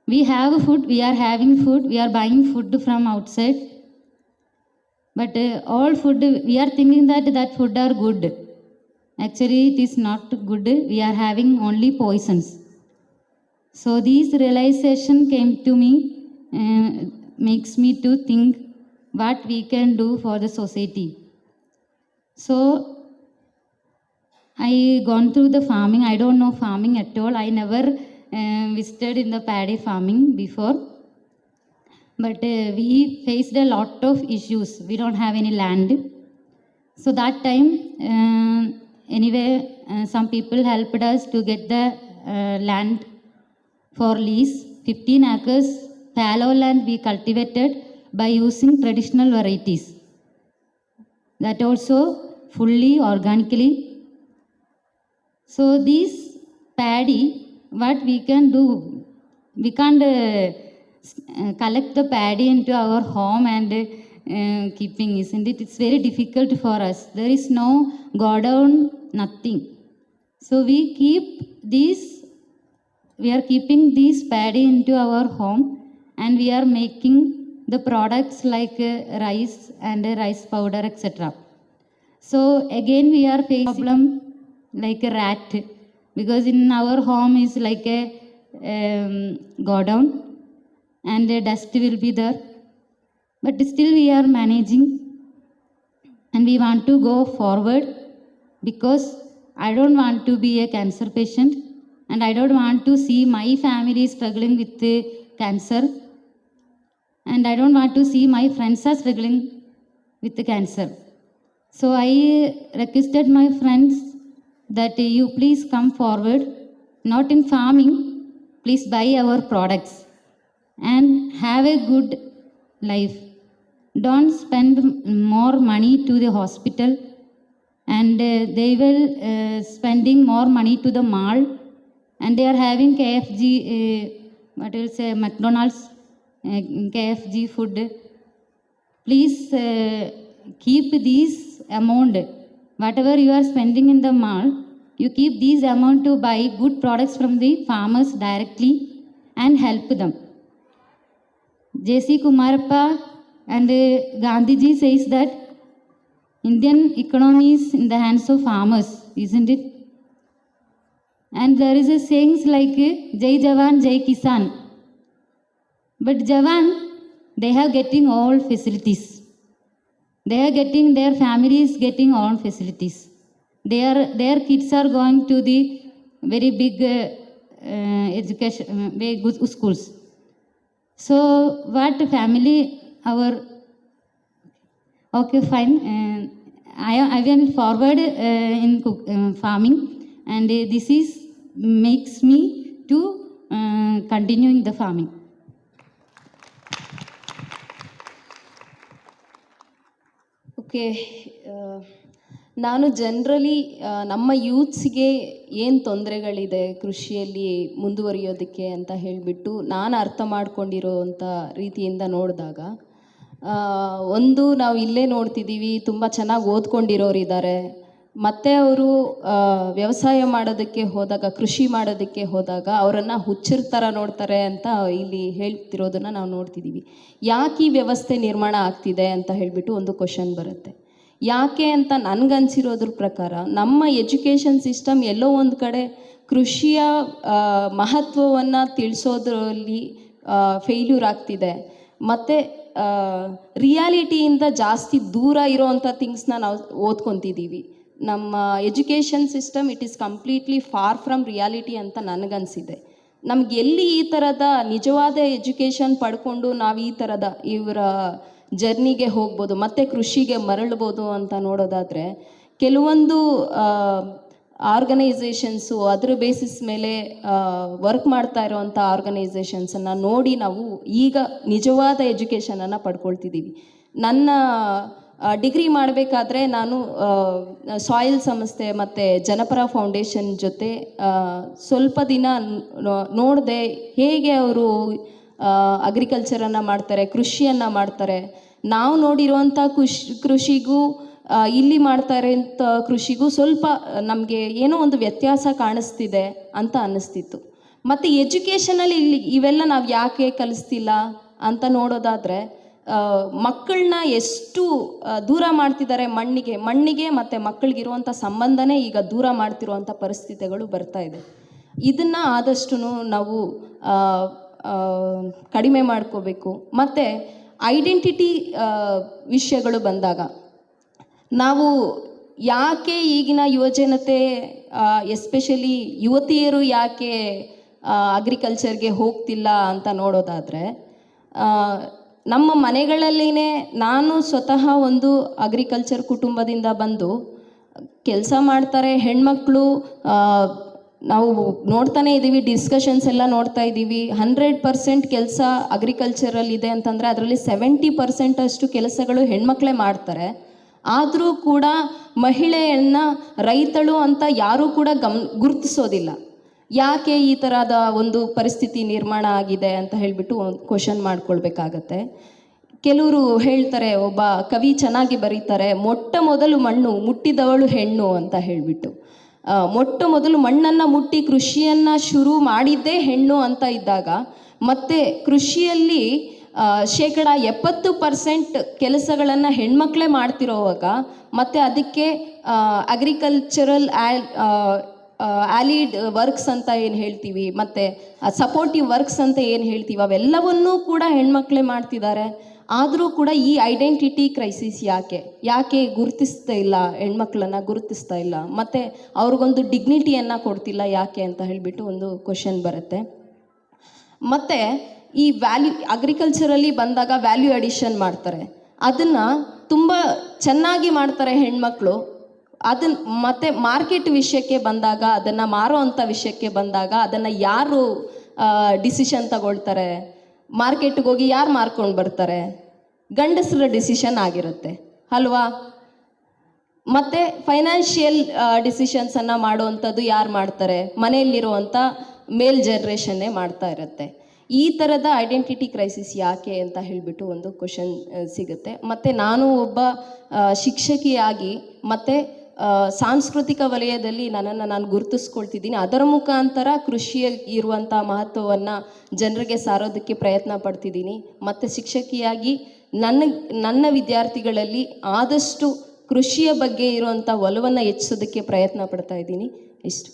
We have food, we are having food, we are buying food from outside. But all food, we are thinking that food are good. Actually, it is not good. We are having only poisons. So this realization came to me, makes me to think what we can do for the society. So I gone through the farming. I don't know farming at all. I never visited in the paddy farming before. But we faced a lot of issues. We don't have any land. So that time, anyway, some people helped us to get the land for lease. 15 acres fallow land we cultivated by using traditional varieties. That also fully organically. So this paddy, what we can do, we can't collect the paddy into our home and keeping, isn't it? It's very difficult for us. There is no godown, nothing. So we are keeping this paddy into our home, and we are making the products like rice and rice powder, etc. So again we are facing problem like a rat, because in our home is like a godown and the dust will be there. But still we are managing, and we want to go forward, because I don't want to be a cancer patient, and I don't want to see my family struggling with cancer, and I don't want to see my friends are struggling with the cancer. So I requested my friends that you please come forward, not in farming, please buy our products and have a good life. Don't spend more money to the hospital, and they will spending more money to the mall, and they are having KFG, what will say, McDonald's, KFG food. Please keep this amount, whatever you are spending in the mall, you keep this amount to buy good products from the farmers directly and help them. J.C. Kumarappa and Gandhiji says that Indian economy is in the hands of farmers, isn't it? And there is a sayings like Jai Jawan, Jai Kisan. But Jawan, they have getting all facilities. They are getting, their families getting all facilities. Their kids are going to the very big education, very good schools. So what family, our, okay, fine. I will forward in farming, and this is makes me to continuing the farming. Okay, ನಾನು generally ನಮ್ಮ ಯೂತ್ಸ್ಗೆ ಏನು ತೊಂದರೆಗಳಿದೆ ಕೃಷಿಯಲ್ಲಿ ಮುಂದುವರಿಯೋದಕ್ಕೆ ಅಂತ ಹೇಳಿಬಿಟ್ಟು ನಾನು ಅರ್ಥ ಮಾಡ್ಕೊಂಡಿರೋವಂಥ ರೀತಿಯಿಂದ ನೋಡಿದಾಗ, ಒಂದು ನಾವು ಇಲ್ಲೇ ನೋಡ್ತಿದ್ದೀವಿ, ತುಂಬ ಚೆನ್ನಾಗಿ ಓದ್ಕೊಂಡಿರೋರು ಇದ್ದಾರೆ, ಮತ್ತು ಅವರು ವ್ಯವಸಾಯ ಮಾಡೋದಕ್ಕೆ ಹೋದಾಗ, ಕೃಷಿ ಮಾಡೋದಕ್ಕೆ ಹೋದಾಗ ಅವರನ್ನು ಹುಚ್ಚರ ಥರ ನೋಡ್ತಾರೆ ಅಂತ ಇಲ್ಲಿ ಹೇಳ್ತಿರೋದನ್ನು ನಾವು ನೋಡ್ತಿದ್ದೀವಿ. ಯಾಕೆ ಈ ವ್ಯವಸ್ಥೆ ನಿರ್ಮಾಣ ಆಗ್ತಿದೆ ಅಂತ ಹೇಳಿಬಿಟ್ಟು ಒಂದು ಕ್ವಶನ್ ಬರುತ್ತೆ. ಯಾಕೆ ಅಂತ ನನಗನ್ಸಿರೋದ್ರ ಪ್ರಕಾರ, ನಮ್ಮ ಎಜುಕೇಷನ್ ಸಿಸ್ಟಮ್ ಎಲ್ಲೋ ಒಂದು ಕಡೆ ಕೃಷಿಯ ಮಹತ್ವವನ್ನು ತಿಳಿಸೋದ್ರಲ್ಲಿ ಫೇಲ್ಯೂರ್ ಆಗ್ತಿದೆ, ಮತ್ತು ರಿಯಾಲಿಟಿಯಿಂದ ಜಾಸ್ತಿ ದೂರ ಇರೋವಂಥ ಥಿಂಗ್ಸ್ನ ನಾವು ಓದ್ಕೊತಿದ್ದೀವಿ. ನಮ್ಮ education system it is completely for from reality ಅಂತ ನನಗನ್ಸಿದೆ. ನಮ್ಗೆ ಎಲ್ಲಿ ಈ ಥರದ ನಿಜವಾದ ಎಜುಕೇಷನ್ ಪಡ್ಕೊಂಡು ನಾವು ಈ ಥರದ ಇವರ ಜರ್ನಿಗೆ ಹೋಗ್ಬೋದು ಮತ್ತು ಕೃಷಿಗೆ ಮರಳ್ಬೋದು ಅಂತ ನೋಡೋದಾದರೆ, ಕೆಲವೊಂದು ಆರ್ಗನೈಸೇಷನ್ಸು ಅದ್ರ ಬೇಸಿಸ್ ಮೇಲೆ ವರ್ಕ್ ಮಾಡ್ತಾ ಇರೋವಂಥ ಆರ್ಗನೈಸೇಷನ್ಸನ್ನು ನೋಡಿ ನಾವು ಈಗ ನಿಜವಾದ ಎಜುಕೇಷನನ್ನು ಪಡ್ಕೊಳ್ತಿದ್ದೀವಿ. ನನ್ನ ಡಿಗ್ರಿ ಮಾಡಬೇಕಾದ್ರೆ ನಾನು ಸಾಯಿಲ್ ಸಂಸ್ಥೆ ಮತ್ತು ಜನಪರ ಫೌಂಡೇಶನ್ ಜೊತೆ ಸ್ವಲ್ಪ ದಿನ ನೋಡಿದೆ, ಹೇಗೆ ಅವರು ಅಗ್ರಿಕಲ್ಚರನ್ನು ಮಾಡ್ತಾರೆ, ಕೃಷಿಯನ್ನು ಮಾಡ್ತಾರೆ. ನಾವು ನೋಡಿರುವಂಥ ಕೃಷಿಗೂ ಇಲ್ಲಿ ಮಾಡ್ತಾ ಇರೋಂಥ ಕೃಷಿಗೂ ಸ್ವಲ್ಪ ನಮಗೆ ಏನೋ ಒಂದು ವ್ಯತ್ಯಾಸ ಕಾಣಿಸ್ತಿದೆ ಅಂತ ಅನ್ನಿಸ್ತಿತ್ತು. ಮತ್ತು ಎಜುಕೇಷನಲ್ಲಿ ಇಲ್ಲಿ ಇವೆಲ್ಲ ನಾವು ಯಾಕೆ ಕಲಿಸ್ತಿಲ್ಲ ಅಂತ ನೋಡೋದಾದರೆ, ಮಕ್ಕಳನ್ನ ಎಷ್ಟು ದೂರ ಮಾಡ್ತಿದ್ದಾರೆ ಮಣ್ಣಿಗೆ ಮತ್ತು ಮಕ್ಕಳಿಗಿರುವಂಥ ಸಂಬಂಧನೇ ಈಗ ದೂರ ಮಾಡ್ತಿರುವಂಥ ಪರಿಸ್ಥಿತಿಗಳು ಬರ್ತಾ ಇದೆ. ಇದನ್ನು ಆದಷ್ಟು ನಾವು ಕಡಿಮೆ ಮಾಡ್ಕೋಬೇಕು. ಮತ್ತು ಐಡೆಂಟಿಟಿ ವಿಷಯಗಳು ಬಂದಾಗ, ನಾವು ಯಾಕೆ ಈಗಿನ ಯುವಜನತೆ ಎಸ್ಪೆಷಲಿ ಯುವತಿಯರು ಯಾಕೆ ಅಗ್ರಿಕಲ್ಚರ್ಗೆ ಹೋಗ್ತಿಲ್ಲ ಅಂತ ನೋಡೋದಾದರೆ, ನಮ್ಮ ಮನೆಗಳಲ್ಲಿನೇ, ನಾನು ಸ್ವತಃ ಒಂದು ಅಗ್ರಿಕಲ್ಚರ್ ಕುಟುಂಬದಿಂದ ಬಂದು ಕೆಲಸ ಮಾಡ್ತಾರೆ ಹೆಣ್ಮಕ್ಳು. ನಾವು ನೋಡ್ತಾನೆ ಇದ್ದೀವಿ, ಡಿಸ್ಕಷನ್ಸ್ ಎಲ್ಲ ನೋಡ್ತಾ ಇದ್ದೀವಿ. 100% ಕೆಲಸ ಅಗ್ರಿಕಲ್ಚರಲ್ಲಿದೆ ಅಂತಂದರೆ ಅದರಲ್ಲಿ 70% ಅಷ್ಟು ಕೆಲಸಗಳು ಹೆಣ್ಮಕ್ಳೇ ಮಾಡ್ತಾರೆ. ಆದರೂ ಕೂಡ ಮಹಿಳೆಯನ್ನು ರೈತಳು ಅಂತ ಯಾರೂ ಕೂಡ ಗುರುತಿಸೋದಿಲ್ಲ. ಯಾಕೆ ಈ ಥರದ ಒಂದು ಪರಿಸ್ಥಿತಿ ನಿರ್ಮಾಣ ಆಗಿದೆ ಅಂತ ಹೇಳಿಬಿಟ್ಟು ಒಂದು ಕ್ವಶನ್ ಮಾಡ್ಕೊಳ್ಬೇಕಾಗತ್ತೆ. ಕೆಲವರು ಹೇಳ್ತಾರೆ, ಒಬ್ಬ ಕವಿ ಚೆನ್ನಾಗಿ ಬರೀತಾರೆ, ಮೊಟ್ಟ ಮೊದಲು ಮಣ್ಣು ಮುಟ್ಟಿದವಳು ಹೆಣ್ಣು ಅಂತ ಹೇಳಿಬಿಟ್ಟು. ಮೊಟ್ಟ ಮೊದಲು ಮಣ್ಣನ್ನು ಮುಟ್ಟಿ ಕೃಷಿಯನ್ನು ಶುರು ಮಾಡಿದ್ದೇ ಹೆಣ್ಣು ಅಂತ ಇದ್ದಾಗ, ಮತ್ತು ಕೃಷಿಯಲ್ಲಿ 70% ಕೆಲಸಗಳನ್ನು ಹೆಣ್ಮಕ್ಳೇ ಮಾಡ್ತಿರೋವಾಗ, ಮತ್ತು ಅದಕ್ಕೆ ಅಗ್ರಿಕಲ್ಚರಲ್ ಆಲಿಡ್ ವರ್ಕ್ಸ್ ಅಂತ ಏನು ಹೇಳ್ತೀವಿ, ಮತ್ತು ಸಪೋರ್ಟಿವ್ ವರ್ಕ್ಸ್ ಅಂತ ಏನು ಹೇಳ್ತೀವಿ, ಅವೆಲ್ಲವನ್ನೂ ಕೂಡ ಹೆಣ್ಮಕ್ಳೇ ಮಾಡ್ತಿದ್ದಾರೆ. ಆದರೂ ಕೂಡ ಈ ಐಡೆಂಟಿಟಿ ಕ್ರೈಸಿಸ್ ಯಾಕೆ ಗುರುತಿಸ್ತಾ ಇಲ್ಲ, ಹೆಣ್ಮಕ್ಳನ್ನು ಗುರುತಿಸ್ತಾ ಇಲ್ಲ, ಮತ್ತು ಅವ್ರಿಗೊಂದು ಡಿಗ್ನಿಟಿಯನ್ನು ಕೊಡ್ತಿಲ್ಲ ಯಾಕೆ ಅಂತ ಹೇಳಿಬಿಟ್ಟು ಒಂದು ಕ್ವಶನ್ ಬರುತ್ತೆ. ಮತ್ತು ಈ ಅಗ್ರಿಕಲ್ಚರಲ್ಲಿ ಬಂದಾಗ ವ್ಯಾಲ್ಯೂ ಅಡಿಷನ್ ಮಾಡ್ತಾರೆ, ಅದನ್ನು ತುಂಬ ಚೆನ್ನಾಗಿ ಮಾಡ್ತಾರೆ ಹೆಣ್ಮಕ್ಳು. ಅದನ್ನ ಮತ್ತೆ ಮಾರ್ಕೆಟ್ ವಿಷಯಕ್ಕೆ ಬಂದಾಗ, ಅದನ್ನು ಮಾರೋ ವಿಷಯಕ್ಕೆ ಬಂದಾಗ ಅದನ್ನು ಯಾರು ಡಿಸಿಷನ್ ತಗೊಳ್ತಾರೆ? ಮಾರ್ಕೆಟ್ಗೆ ಹೋಗಿ ಯಾರು ಮಾರ್ಕೊಂಡು ಬರ್ತಾರೆ? ಗಂಡಸರ ಡಿಸಿಷನ್ ಆಗಿರುತ್ತೆ ಅಲ್ವಾ? ಮತ್ತು ಫೈನಾನ್ಷಿಯಲ್ ಡಿಸಿಷನ್ಸನ್ನು ಮಾಡುವಂಥದ್ದು ಯಾರು ಮಾಡ್ತಾರೆ? ಮನೆಯಲ್ಲಿರುವಂಥ ಮೇಲ್ ಜನ್ರೇಷನ್ನೇ ಮಾಡ್ತಾ ಇರುತ್ತೆ. ಈ ಥರದ ಐಡೆಂಟಿಟಿ ಕ್ರೈಸಿಸ್ ಯಾಕೆ ಅಂತ ಹೇಳಿಬಿಟ್ಟು ಒಂದು ಕ್ವಶನ್ ಸಿಗುತ್ತೆ. ಮತ್ತು ನಾನು ಒಬ್ಬ ಶಿಕ್ಷಕಿಯಾಗಿ ಮತ್ತು ಸಾಂಸ್ಕೃತಿಕ ವಲಯದಲ್ಲಿ ನನ್ನನ್ನು ನಾನು ಗುರುತಿಸ್ಕೊಳ್ತಿದ್ದೀನಿ. ಅದರ ಮುಖಾಂತರ ಕೃಷಿಯ ಇರುವಂಥ ಮಹತ್ವವನ್ನು ಜನರಿಗೆ ಸಾರೋದಕ್ಕೆ ಪ್ರಯತ್ನ ಪಡ್ತಿದ್ದೀನಿ. ಮತ್ತು ಶಿಕ್ಷಕಿಯಾಗಿ ನನ್ನ ವಿದ್ಯಾರ್ಥಿಗಳಲ್ಲಿ ಆದಷ್ಟು ಕೃಷಿಯ ಬಗ್ಗೆ ಇರುವಂಥ ಒಲವನ್ನು ಹೆಚ್ಚಿಸೋದಕ್ಕೆ ಪ್ರಯತ್ನ ಪಡ್ತಾ ಇದ್ದೀನಿ. ಇಷ್ಟು.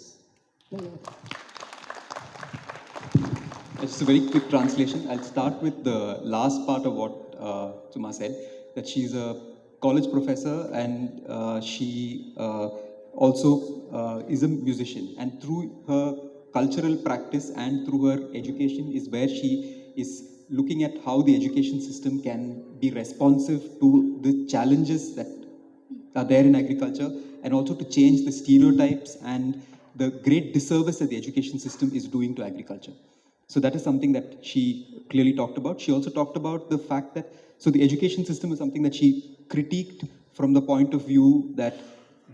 It's a very quick translation. I'll start with the last part of what Suma said, that she's a college professor and she also is a musician. And through her cultural practice and through her education is where she is looking at how the education system can be responsive to the challenges that are there in agriculture, and also to change the stereotypes and the great disservice that the education system is doing to agriculture. So that is something that she clearly talked about. She also talked about the fact that, so the education system is something that she critiqued from the point of view that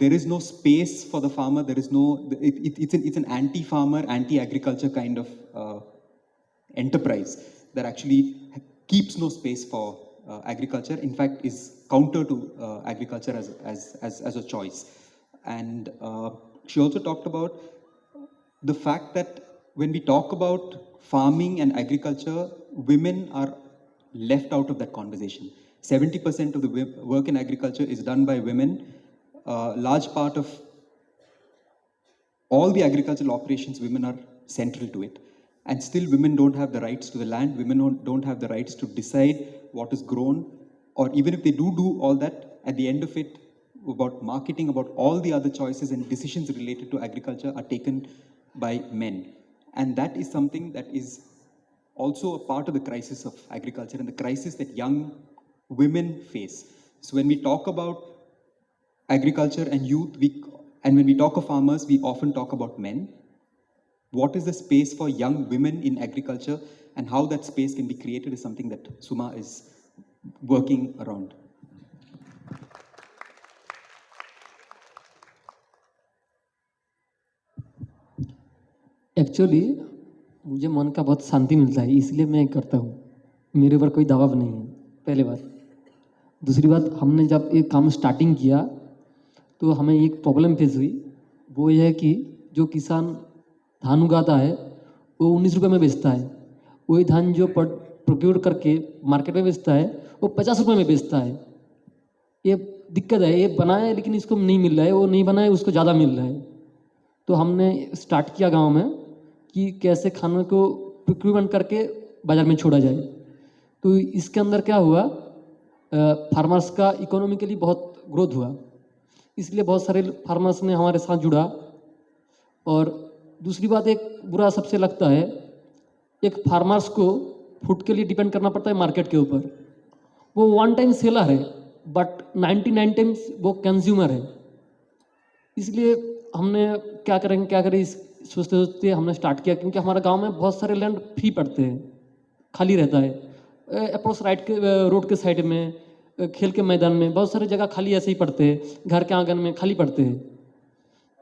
there is no space for the farmer, there is no, it's an anti-farmer, anti-agriculture kind of enterprise that actually keeps no space for agriculture, in fact is counter to agriculture as a choice. And she also talked about the fact that when we talk about farming and agriculture, women are left out of that conversation. 70% of the work in agriculture is done by women. Large part of all the agricultural operations, women are central to it. And still women don't have the rights to the land, women don't have the rights to decide what is grown, or even if they do all that, at the end of it, about marketing, about all the other choices and decisions related to agriculture are taken by men. And that is something that is also a part of the crisis of agriculture and the crisis that young women face. So when we talk about agriculture and youth, and when we talk of farmers, we often talk about men. What is the space for young women in agriculture, and how that space can be created is something that Suma is working around. Actually मुझे मन का बहुत शांति मिलता है, इसलिए मैं करता हूँ. मेरे ऊपर कोई दबाव नहीं है, पहली बात. दूसरी बात, हमने जब ये काम स्टार्टिंग किया तो हमें एक प्रॉब्लम फेस हुई. वो ये है कि जो किसान धान उगाता है वो 19 रुपये में बेचता है, वही धान जो प्रोक्योर करके मार्केट में बेचता है वो 50 रुपये में बेचता है. ये दिक्कत है. ये बनाए लेकिन इसको नहीं मिल रहा है, वो नहीं बनाए उसको ज़्यादा मिल रहा है. तो हमने स्टार्ट किया गांव में कि कैसे खानों को प्रोक्योरमेंट करके बाज़ार में छोड़ा जाए. तो इसके अंदर क्या हुआ, फार्मर्स का इकोनॉमिकली बहुत ग्रोथ हुआ, इसलिए बहुत सारे फार्मर्स ने हमारे साथ जुड़ा. और दूसरी बात, एक बुरा सबसे लगता है, एक फार्मर्स को फूड के लिए डिपेंड करना पड़ता है मार्केट के ऊपर. वो वन टाइम सेलर है बट 99 टाइम्स वो कंज्यूमर है. इसलिए हमने क्या करें इस सोचते सोचते हमने स्टार्ट किया, क्योंकि हमारे गांव में बहुत सारे लैंड फ्री पड़ते हैं, खाली रहता है. अप्रोच रोड के साइड में, खेल के मैदान में बहुत सारी जगह खाली ऐसे ही पड़ते हैं, घर के आंगन में खाली पड़ते हैं.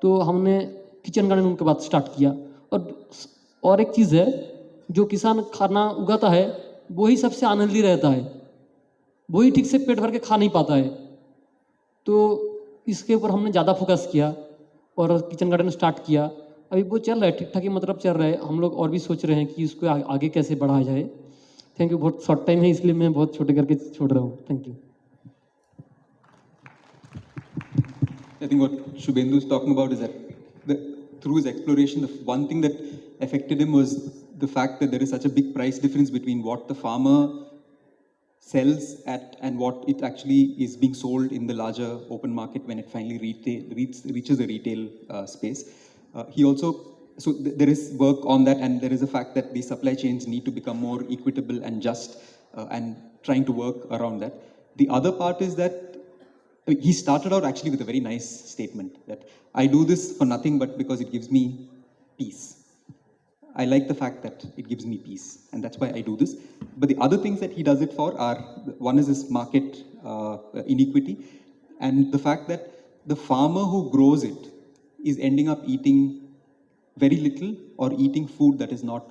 तो हमने किचन गार्डन उनके बाद स्टार्ट किया. और एक चीज़ है, जो किसान खाना उगाता है वही सबसे अनहेल्दी रहता है, वही ठीक से पेट भर के खा नहीं पाता है. तो इसके ऊपर हमने ज़्यादा फोकस किया और किचन गार्डन स्टार्ट किया. अभी वो चल रहा है, ठीक ठाक ही मतलब चल रहा है. हम लोग और भी सोच रहे हैं कि इसको आगे कैसे बढ़ाया जाए. Thank you. बहुत शॉर्ट टाइम है इसलिए मैं बहुत छोटे करके छोड़ रहा हूँ. Thank you. I think what Shubhendu is talking about is that through his exploration, the one thing that affected him was the fact that there is such a big price difference between what the farmer sells at and what it actually is being sold in the larger open market when it finally reaches the retail space. He also, so there is work on that, and there is a fact that the supply chains need to become more equitable and just, and trying to work around that. The other part is that he started out actually with a very nice statement that I do this for nothing but because it gives me peace. I like the fact that it gives me peace, and that's why I do this. But the other things that he does it for are, one is this market inequity, and the fact that the farmer who grows it is ending up eating very little or eating food that is not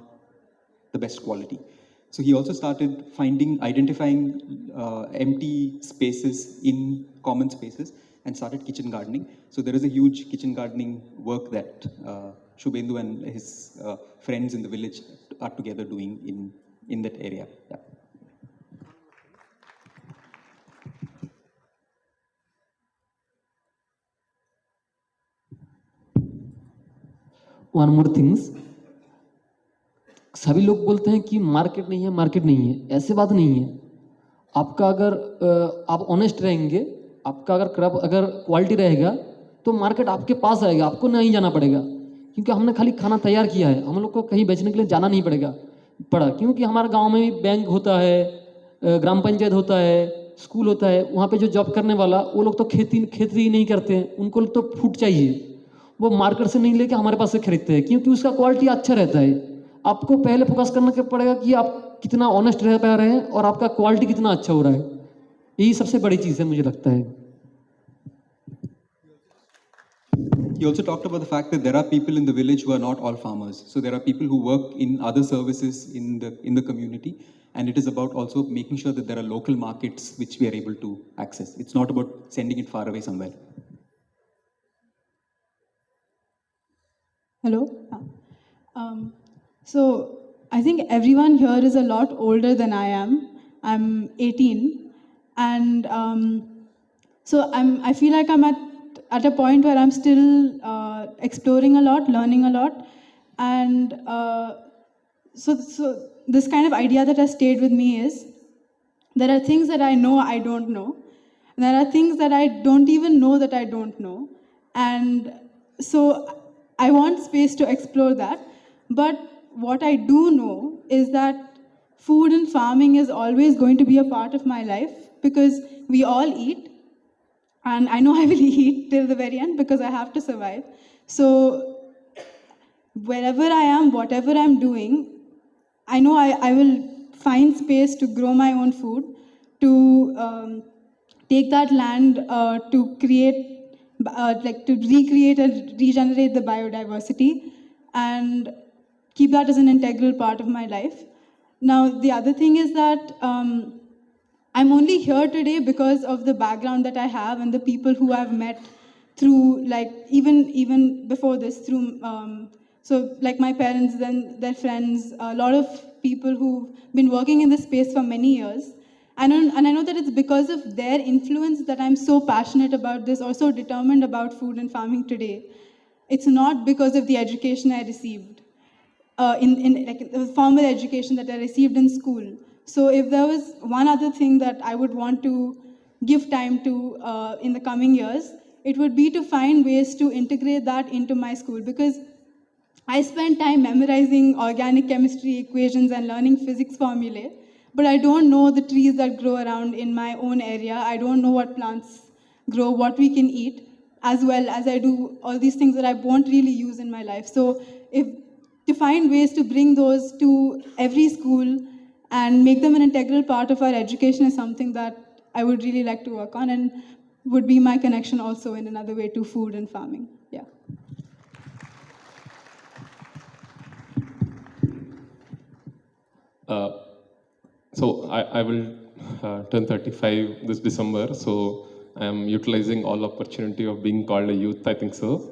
the best quality. So he also started identifying empty spaces in common spaces and started kitchen gardening. So there is a huge kitchen gardening work that Shubhendu and his friends in the village are together doing in that area. Yeah. One more things. सभी लोग बोलते हैं कि market नहीं है, ऐसे बात नहीं है। आपका अगर आप ऑनेस्ट रहेंगे, आपका अगर क्रॉप अगर क्वालिटी रहेगा तो मार्केट आपके पास आएगा, आपको नहीं जाना पड़ेगा, क्योंकि हमने खाली खाना तैयार किया है, हम लोग को कहीं बेचने के लिए जाना नहीं पड़ा, क्योंकि हमारे गांव में भी बैंक होता है, ग्राम पंचायत होता है, स्कूल होता है, वहाँ पे जो जॉब करने वाला वो लोग तो खेती ही नहीं करते हैं, उनको तो फूड चाहिए, वो मार्केट से नहीं लेके हमारे पास से खरीदते हैं, क्योंकि उसका क्वालिटी अच्छा रहता है। आपको पहले फोकस करना पड़ेगा कि आप कितना ऑनेस्ट रह पा रहे हैं और आपका क्वालिटी कितना अच्छा हो रहा है, यही सबसे बड़ी चीज़ है मुझे लगता है। He also talked about the fact that there are people in the village who are not all farmers. So there are people who work in other services in the community, and it is about also making sure that there are local markets which we are able to access. It's not about sending it far away somewhere. Hello. So I think everyone here is a lot older than I am. I'm 18, and so I feel like I'm at a point where I'm still exploring a lot, learning a lot, and so this kind of idea that has stayed with me is there are things that I know I don't know. There are things that I don't even know that I don't know, and so I want space to explore that. But what I do know is that food and farming is always going to be a part of my life, because we all eat. And I know I will eat till the very end because I have to survive. So wherever I am, whatever I'm doing, I know I will find space to grow my own food, to take that land to create, to recreate and regenerate the biodiversity, and keep that as an integral part of my life. Now, the other thing is that I'm only here today because of the background that I have and the people who I've met through, like, even before this, through, so like my parents, then their friends, a lot of people who've been working in this space for many years. And I know that it's because of their influence that I'm so passionate about this, or so determined about food and farming today. It's not because of the education I received, like the formal education that I received in school. So if there was one other thing that I would want to give time to in the coming years, it would be to find ways to integrate that into my school, because I spent time memorizing organic chemistry equations and learning physics formulae, but I don't know the trees that grow around in my own area. I don't know what plants grow, what we can eat, as well as I do all these things that I won't really use in my life. So to find ways to bring those to every school and make them an integral part of our education is something that I would really like to work on, and would be my connection also in another way to food and farming. Yeah. So I will turn 35 this December, so I am utilizing all opportunity of being called a youth, I think so.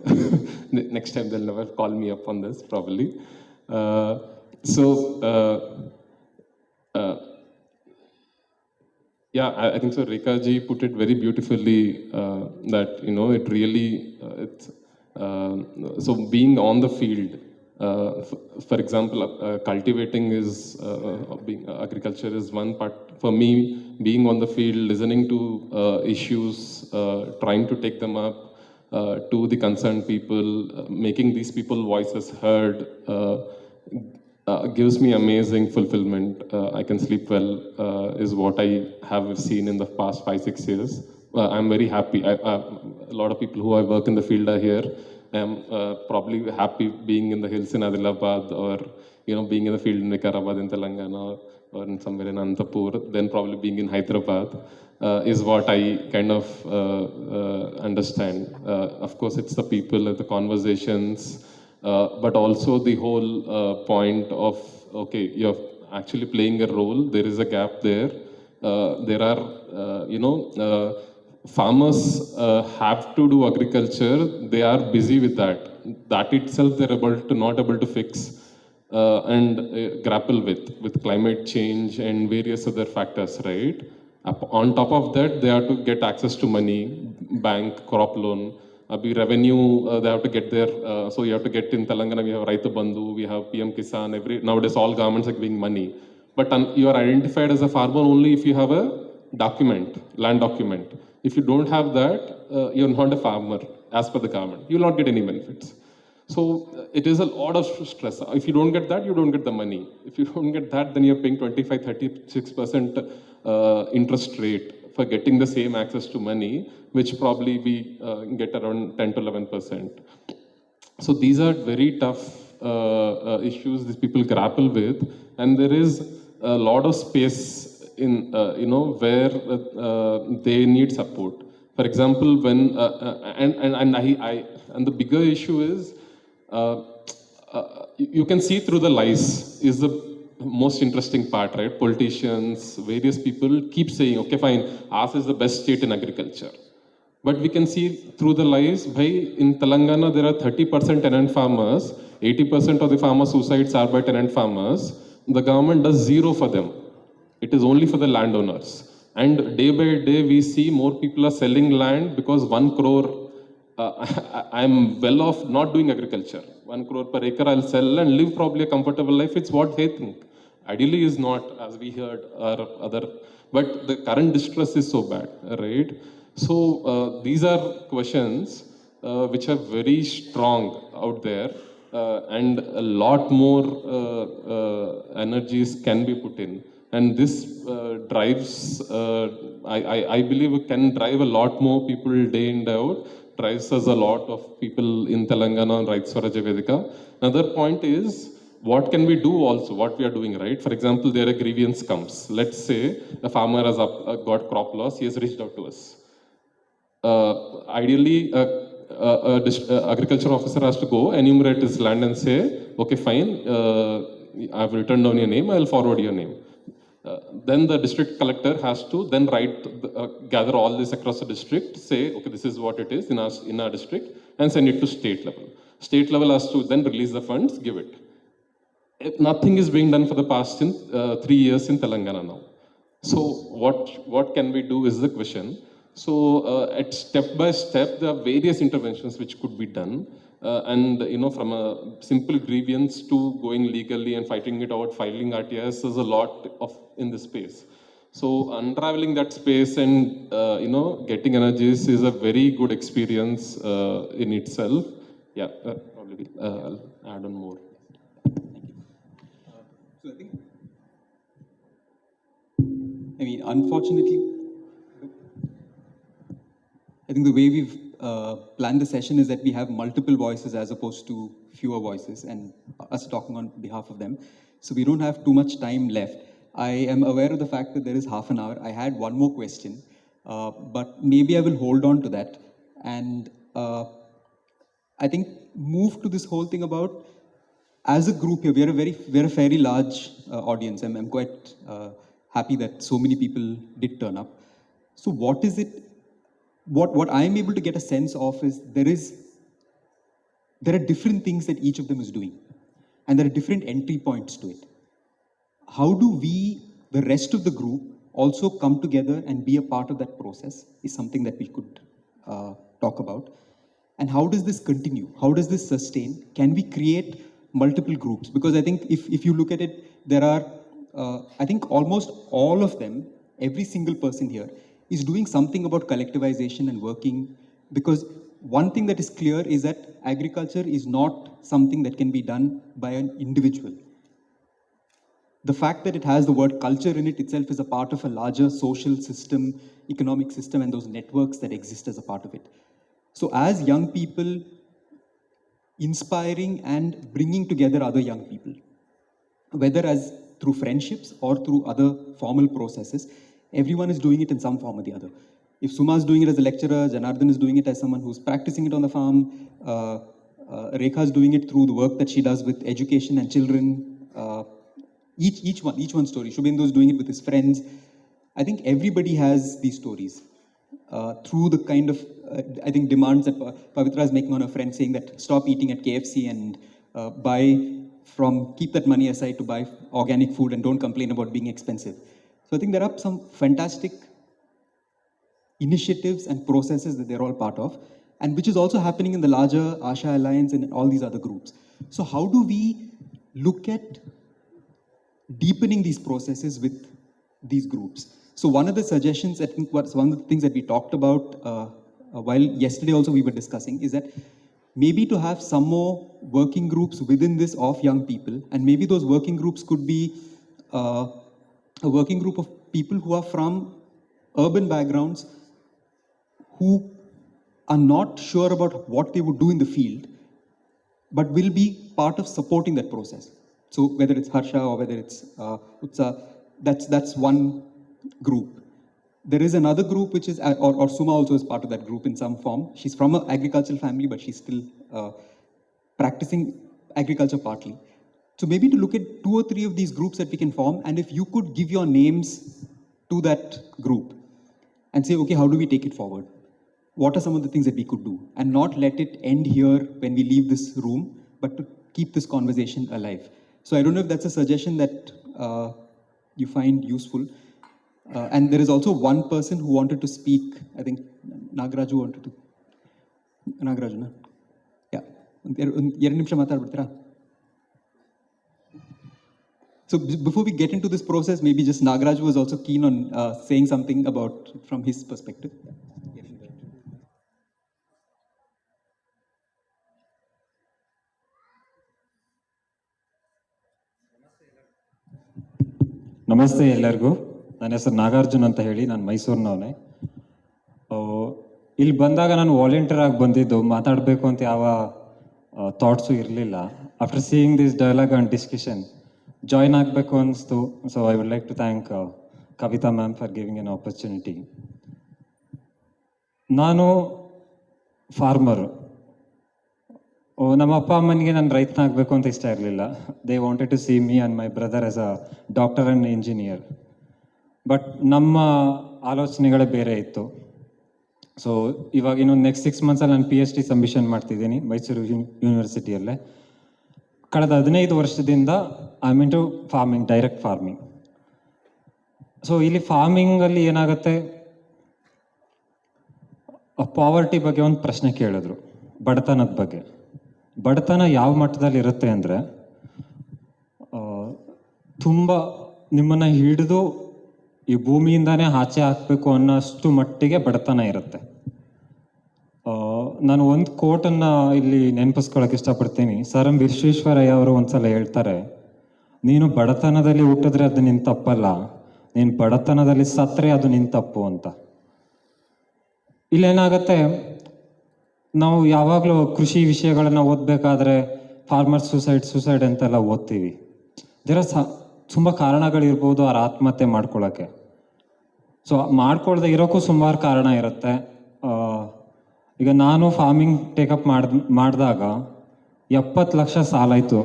Next time they'll never call me up on this, probably. Yeah, I think so. Rekha ji put it very beautifully that, you know, it really, so being on the field, for example, cultivating is, being, agriculture is one part. For me, being on the field, listening to issues, trying to take them up to the concerned people, making these people's voices heard, gives me amazing fulfillment. I can sleep well, is what I have seen in the past 5-6 years. I'm very happy. A lot of people who I work in the field are here. I'm probably happy being in the hills in Adilabad, or being in the field in Vikarabad in Telangana, or in somewhere in Antapur, then probably being in Hyderabad is what I kind of understand. Of course, it's the people and the conversations, but also the whole point of, okay, you're actually playing a role. There is a gap there. There are, farmers have to do agriculture. They are busy with that. That itself they're not able to fix and grapple with climate change and various other factors, right? On top of that, they have to get access to money, bank, crop loan, revenue, they have to get there. So you have to get in Telangana, we have Raita Bandhu, we have PM Kisan, nowadays all governments are giving money. But you are identified as a farmer only if you have a document, land document. If you don't have that, you're not a farmer as per the government. You will not get any benefits. So it is a lot of stress. If you don't get that, you don't get the money. If you don't get that, then you're paying 25, 36% interest rate for getting the same access to money, which probably we get around 10 to 11%. So these are very tough issues these people grapple with, and there is a lot of space in where they need support. For example, when and the bigger issue is you can see through the lies is the most interesting part, right? Politicians, various people keep saying, okay, fine, ours is the best state in agriculture. But we can see through the lies, in Telangana there are 30% tenant farmers, 80% of the farmer suicides are by tenant farmers. The government does zero for them. It is only for the landowners. And day by day we see more people are selling land because 1 crore, I'm well off not doing agriculture. 1 crore per acre I'll sell and live probably a comfortable life. It's what they think. Ideally is not, as we heard, or other, but the current distress is so bad, right? So these are questions which are very strong out there, and a lot more energies can be put in. And this drives, I believe it can drive a lot more people day in, day out, drives us a lot of people in Telangana on Rait Swarajya Vedika. Another point is, what can we do also, what we are doing, right? For example, there a grievance comes. Let's say a farmer has got crop loss, he has reached out to us. Ideally, agriculture officer has to go enumerate his land and say, okay, fine, I've written down your name, I'll forward your name. Then the district collector has to then gather all this across the district, say, okay, this is what it is in our district, and send it to state level. State level has to then release the funds, give it. Nothing is being done for the past 3 years in Telangana now. So what can we do is the question. So at step by step, there are various interventions which could be done. And from a simple grievance to going legally and fighting it out, filing RTIs, there's a lot in this space. So unraveling that space and getting energies is a very good experience in itself. Yeah, probably I'll add on more. So unfortunately, I think the way we've planned the session is that we have multiple voices as opposed to fewer voices, and us talking on behalf of them. So we don't have too much time left. I am aware of the fact that there is half an hour. I had one more question, but maybe I will hold on to that. And I think move to this whole thing about, as a group here, we're a very large audience. I'm quite happy that so many people did turn up. So what is it? What I'm able to get a sense of is there are different things that each of them is doing, and there are different entry points to it. How do we, the rest of the group, also come together and be a part of that process is something that we could talk about. And how does this continue? How does this sustain? Can we create multiple groups? Because I think if you look at it, there are, I think almost all of them, every single person here, is doing something about collectivization and working, because one thing that is clear is that agriculture is not something that can be done by an individual. the fact that it has the word culture in it itself is a part of a larger social system, economic system, and those networks that exist as a part of it. So as young people, inspiring and bringing together other young people, whether as through friendships or through other formal processes, everyone is doing it in some form or the other. If Suma is doing it as a lecturer, Janardhan is doing it as someone who's practicing it on the farm, Rekha is doing it through the work that she does with education and children, each one story. Shubhendu is doing it with his friends. I think everybody has these stories through the kind of, I think, demands that Pavitra is making on her friend, saying that stop eating at KFC and keep that money aside to buy organic food and don't complain about being expensive. So I think there are some fantastic initiatives and processes that they're all part of, and which is also happening in the larger Asha Alliance and all these other groups. So how do we look at deepening these processes with these groups? So one of the suggestions, I think one of the things that we talked about while yesterday also we were discussing, is that maybe to have some more working groups within this of young people, and maybe those working groups could be a working group of people who are from urban backgrounds, who are not sure about what they would do in the field, but will be part of supporting that process. So whether it's Harsha or whether it's Utsa, that's one group. There is another group which is, or Suma also is part of that group in some form. She's from an agricultural family, but she's still practicing agriculture partly. So maybe to look at 2 or 3 of these groups that we can form, and if you could give your names to that group and say, okay, how do we take it forward? What are some of the things that we could do? And not let it end here when we leave this room, but to keep this conversation alive. So I don't know if that's a suggestion that you find useful. And there is also one person who wanted to speak. I think Nagaraju wanted to. Nagaraju, na? Yeah. 2 ನಿಮಿಷ ಮಾತಾಡ್ಬಿಡ್ತೀರಾ? So before we get into this process, maybe just Nagaraju was also keen on saying something about from his perspective. ನಮಸ್ತೆ ಎಲ್ಲರಿಗೂ. ನನ್ನ ಹೆಸರು ನಾಗಾರ್ಜುನ್ ಅಂತ ಹೇಳಿ, ನಾನು ಮೈಸೂರಿನವನೇ. ಇಲ್ಲಿ ಬಂದಾಗ ನಾನು ವಾಲಂಟಿಯರ್ ಆಗಿ ಬಂದಿದ್ದು, ಮಾತಾಡಬೇಕು ಅಂತ ಯಾವ ಥಾಟ್ಸು ಇರಲಿಲ್ಲ. After seeing this dialogue and discussion join ಆಗಬೇಕು ಅನಿಸ್ತು. So I would like to thank Kavitha ma'am for giving an opportunity. ನಾನು ಫಾರ್ಮರು. ನಮ್ಮ ಅಪ್ಪ ಅಮ್ಮನಿಗೆ ನಾನು ರೈತನಾಗಬೇಕು ಅಂತ ಇಷ್ಟ ಇರಲಿಲ್ಲ. They wanted to see me and my brother as a doctor and engineer. But ನಮ್ಮ ಆಲೋಚನೆಗಳೇ ಬೇರೆ ಇತ್ತು. ಸೊ ಇವಾಗ ಇನ್ನೊಂದು ನೆಕ್ಸ್ಟ್ 6 ಮಂತ್ಸಲ್ಲಿ ನಾನು PhD ಸಬ್ಮಿಷನ್ ಮಾಡ್ತಿದ್ದೀನಿ ಮೈಸೂರು ಯೂನಿವರ್ಸಿಟಿಯಲ್ಲೇ. ಕಳೆದ 15 ವರ್ಷದಿಂದ I mean to farming, direct farming. So ಇಲ್ಲಿ ಫಾರ್ಮಿಂಗಲ್ಲಿ ಏನಾಗುತ್ತೆ, ಪಾವರ್ಟಿ ಬಗ್ಗೆ ಒಂದು ಪ್ರಶ್ನೆ ಕೇಳಿದ್ರು, ಬಡತನದ ಬಗ್ಗೆ. ಬಡತನ ಯಾವ ಮಟ್ಟದಲ್ಲಿ ಇರುತ್ತೆ ಅಂದರೆ, ತುಂಬ ನಿಮ್ಮನ್ನು ಹಿಡಿದು ಈ ಭೂಮಿಯಿಂದಾನೇ ಆಚೆ ಹಾಕಬೇಕು ಅನ್ನೋಷ್ಟು ಮಟ್ಟಿಗೆ ಬಡತನ ಇರುತ್ತೆ. ನಾನು ಒಂದು ಕೋಟನ್ನು ಇಲ್ಲಿ ನೆನಪಿಸ್ಕೊಳ್ಳೋಕೆ ಇಷ್ಟಪಡ್ತೀನಿ. ಸರ್ ಎಂ ವಿಶ್ವೇಶ್ವರಯ್ಯ ಅವರು ಒಂದ್ಸಲ ಹೇಳ್ತಾರೆ, ನೀನು ಬಡತನದಲ್ಲಿ ಹುಟ್ಟಿದ್ರೆ ಅದು ನಿನ್ನ ತಪ್ಪಲ್ಲ, ನೀನು ಬಡತನದಲ್ಲಿ ಸತ್ತರೆ ಅದು ನಿನ್ನ ತಪ್ಪು ಅಂತ. ಇಲ್ಲೇನಾಗತ್ತೆ, ನಾವು ಯಾವಾಗಲೂ ಕೃಷಿ ವಿಷಯಗಳನ್ನು ಓದಬೇಕಾದ್ರೆ ಫಾರ್ಮರ್ ಸೂಸೈಡ್ ಅಂತೆಲ್ಲ ಓದ್ತೀವಿ. ತುಂಬ ಕಾರಣಗಳಿರ್ಬೋದು ಅವ್ರ ಆತ್ಮಹತ್ಯೆ ಮಾಡ್ಕೊಳ್ಳೋಕ್ಕೆ. ಸೊ ಮಾಡ್ಕೊಳ್ದೆ ಇರೋಕ್ಕೂ ಸುಮಾರು ಕಾರಣ ಇರುತ್ತೆ. ಈಗ ನಾನು ಫಾರ್ಮಿಂಗ್ ಟೇಕಪ್ ಮಾಡಿದಾಗ 70 ಲಕ್ಷ ಸಾಲ ಆಯಿತು.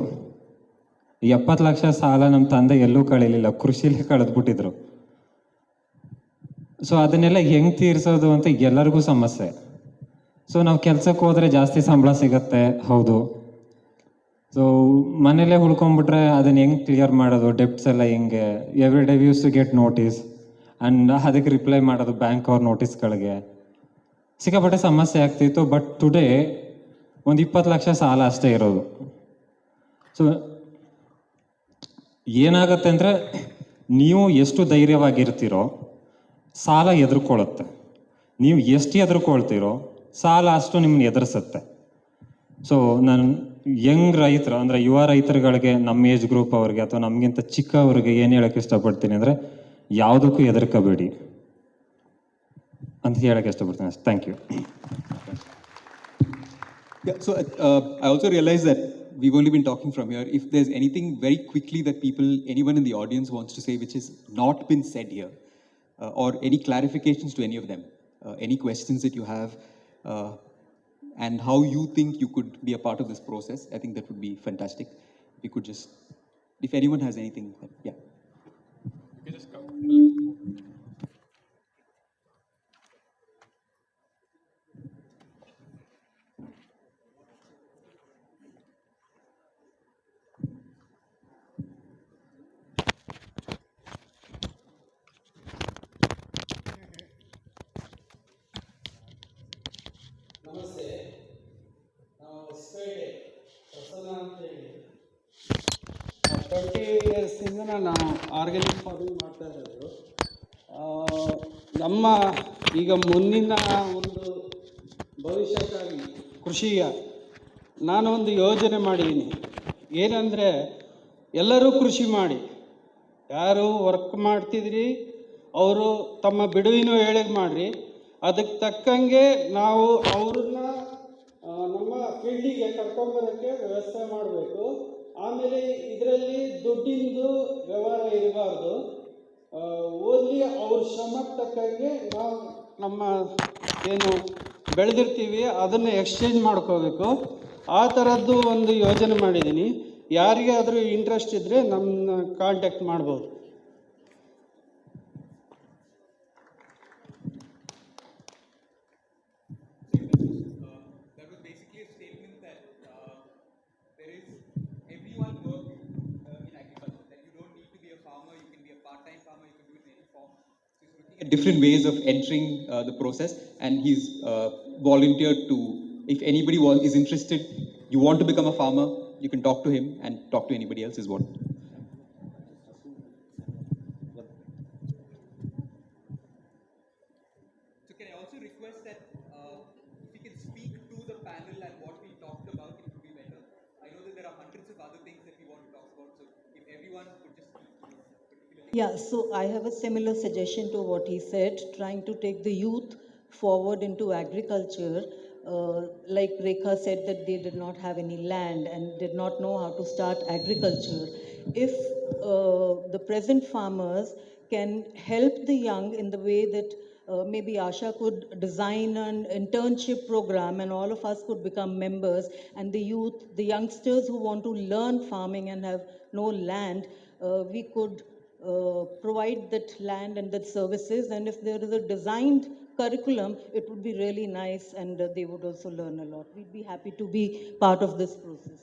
70 ಲಕ್ಷ ಸಾಲ ನಮ್ಮ ತಂದೆ ಎಲ್ಲೂ ಕಳೀಲಿಲ್ಲ, ಕೃಷಿಲೇ ಕಳೆದ್ಬಿಟ್ಟಿದ್ರು. ಸೊ ಅದನ್ನೆಲ್ಲ ಹೆಂಗೆ ತೀರಿಸೋದು ಅಂತ ಎಲ್ಲರಿಗೂ ಸಮಸ್ಯೆ. ಸೊ ನಾವು ಕೆಲಸಕ್ಕೆ ಹೋದರೆ ಜಾಸ್ತಿ ಸಂಬಳ ಸಿಗತ್ತೆ, ಹೌದು. ಸೊ ಮನೇಲೇ ಉಳ್ಕೊಂಡ್ಬಿಟ್ರೆ ಅದನ್ನು ಹೆಂಗೆ ಕ್ಲಿಯರ್ ಮಾಡೋದು, ಡೆಪ್ಟ್ಸ್ ಎಲ್ಲ ಹೆಂಗೆ, every day use to get notice and ಅದಕ್ಕೆ ರಿಪ್ಲೈ ಮಾಡೋದು ಬ್ಯಾಂಕ್ ಅವ್ರ ನೋಟಿಸ್ಗಳಿಗೆ, ಸಿಕ್ಕಾಪಟ್ಟೆ ಸಮಸ್ಯೆ ಆಗ್ತಿತ್ತು. ಬಟ್ ಟುಡೇ ಒಂದು 20 ಲಕ್ಷ ಸಾಲ ಅಷ್ಟೇ ಇರೋದು. ಸೊ ಏನಾಗುತ್ತೆ ಅಂದರೆ, ನೀವು ಎಷ್ಟು ಧೈರ್ಯವಾಗಿರ್ತೀರೋ ಸಾಲ ಎದುರ್ಕೊಳ್ಳುತ್ತೆ, ನೀವು ಎಷ್ಟು ಎದುರ್ಕೊಳ್ತೀರೋ ಸಾಲ ಅಷ್ಟು ನಿಮ್ಮನ್ನ ಎದುರಿಸುತ್ತೆ. ಸೊ ನಾನು ಯಂಗ್ ರೈತರು ಅಂದರೆ ಯುವ ರೈತರುಗಳಿಗೆ ನಮ್ಮ ಏಜ್ ಗ್ರೂಪ್ ಅವ್ರಿಗೆ ಅಥವಾ ನಮಗಿಂತ ಚಿಕ್ಕವ್ರಿಗೆ ಏನು ಹೇಳೋಕ್ಕೆ ಇಷ್ಟಪಡ್ತೀನಿ ಅಂದರೆ ಯಾವುದಕ್ಕೂ ಹೆದರ್ಕೋಬೇಡಿ ಅಂತ ಹೇಳೋಕ್ಕೆ ಇಷ್ಟಪಡ್ತೀನಿ ಅಷ್ಟೇ. Thank you. Yeah, so I also realize that we've only been talking from here. If there's anything very quickly that anyone in the audience wants to say which has not been said here, or any clarifications to any of them, any questions that you have, and how you think you could be a part of this process, I think that would be fantastic. We could just, if anyone has anything, yeah. You can just come. ನಮಸ್ತೆ, ನಾವು ಹೊಸಪೇಟೆ ಪ್ರಸನ್ನ ಅಂತೇಳಿ 20 ಇಯರ್ಸಿಂದ ನಾನು organic farming ಮಾಡ್ತಾ ಇರೋದು. ನಮ್ಮ ಈಗ ಮುಂದಿನ ಒಂದು ಭವಿಷ್ಯಕ್ಕಾಗಿ ಕೃಷಿಯ ನಾನೊಂದು ಯೋಜನೆ ಮಾಡಿದ್ದೀನಿ. ಏನಂದರೆ ಎಲ್ಲರೂ ಕೃಷಿ ಮಾಡಿ, ಯಾರು ವರ್ಕ್ ಮಾಡ್ತಿದ್ರಿ ಅವರು ತಮ್ಮ ಬಿಡುವಿನ ವೇಳೆಗೆ ಮಾಡಿರಿ, ಅದಕ್ಕೆ ತಕ್ಕಂಗೆ ನಾವು ಅವ್ರನ್ನ ನಮ್ಮ ಫೀಲ್ಡಿಗೆ ಕರ್ಕೊಂಬರೋಕ್ಕೆ ವ್ಯವಸ್ಥೆ ಮಾಡಬೇಕು. ಆಮೇಲೆ ಇದರಲ್ಲಿ ದುಡ್ಡಿಂದು ವ್ಯವಹಾರ ಇರಬಾರ್ದು. ಓನ್ಲಿ ಅವ್ರ ಶ್ರಮಕ್ಕೆ ತಕ್ಕಂಗೆ ನಾವು ನಮ್ಮ ಏನು ಬೆಳೆದಿರ್ತೀವಿ ಅದನ್ನು ಎಕ್ಸ್ಚೇಂಜ್ ಮಾಡ್ಕೋಬೇಕು. ಆ ಥರದ್ದು ಒಂದು ಯೋಜನೆ ಮಾಡಿದ್ದೀನಿ. ಯಾರಿಗಾದರೂ ಇಂಟ್ರೆಸ್ಟ್ ಇದ್ದರೆ ನಮ್ಮನ್ನ ಕಾಂಟ್ಯಾಕ್ಟ್ ಮಾಡ್ಬೋದು. Different ways of entering the process, and he's volunteered to, if anybody is interested, you want to become a farmer, you can talk to him and talk to anybody else is what. So can I also request that if you can speak to the panel and what we talked about, it would be better. I know that there are hundreds of other things that we want to talk about, so if everyone could just speak particularly. Yeah, so I have a similar suggestion to what he said, trying to take the youth forward into agriculture. Like Rekha said that they did not have any land and did not know how to start agriculture. If the present farmers can help the young in the way that maybe Asha could design an internship program and all of us could become members, and the youth, the youngsters who want to learn farming and have no land, we could provide that land and that services, and if there is a designed curriculum, it would be really nice, and they would also learn a lot. We'd be happy to be part of this process.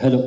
Hello.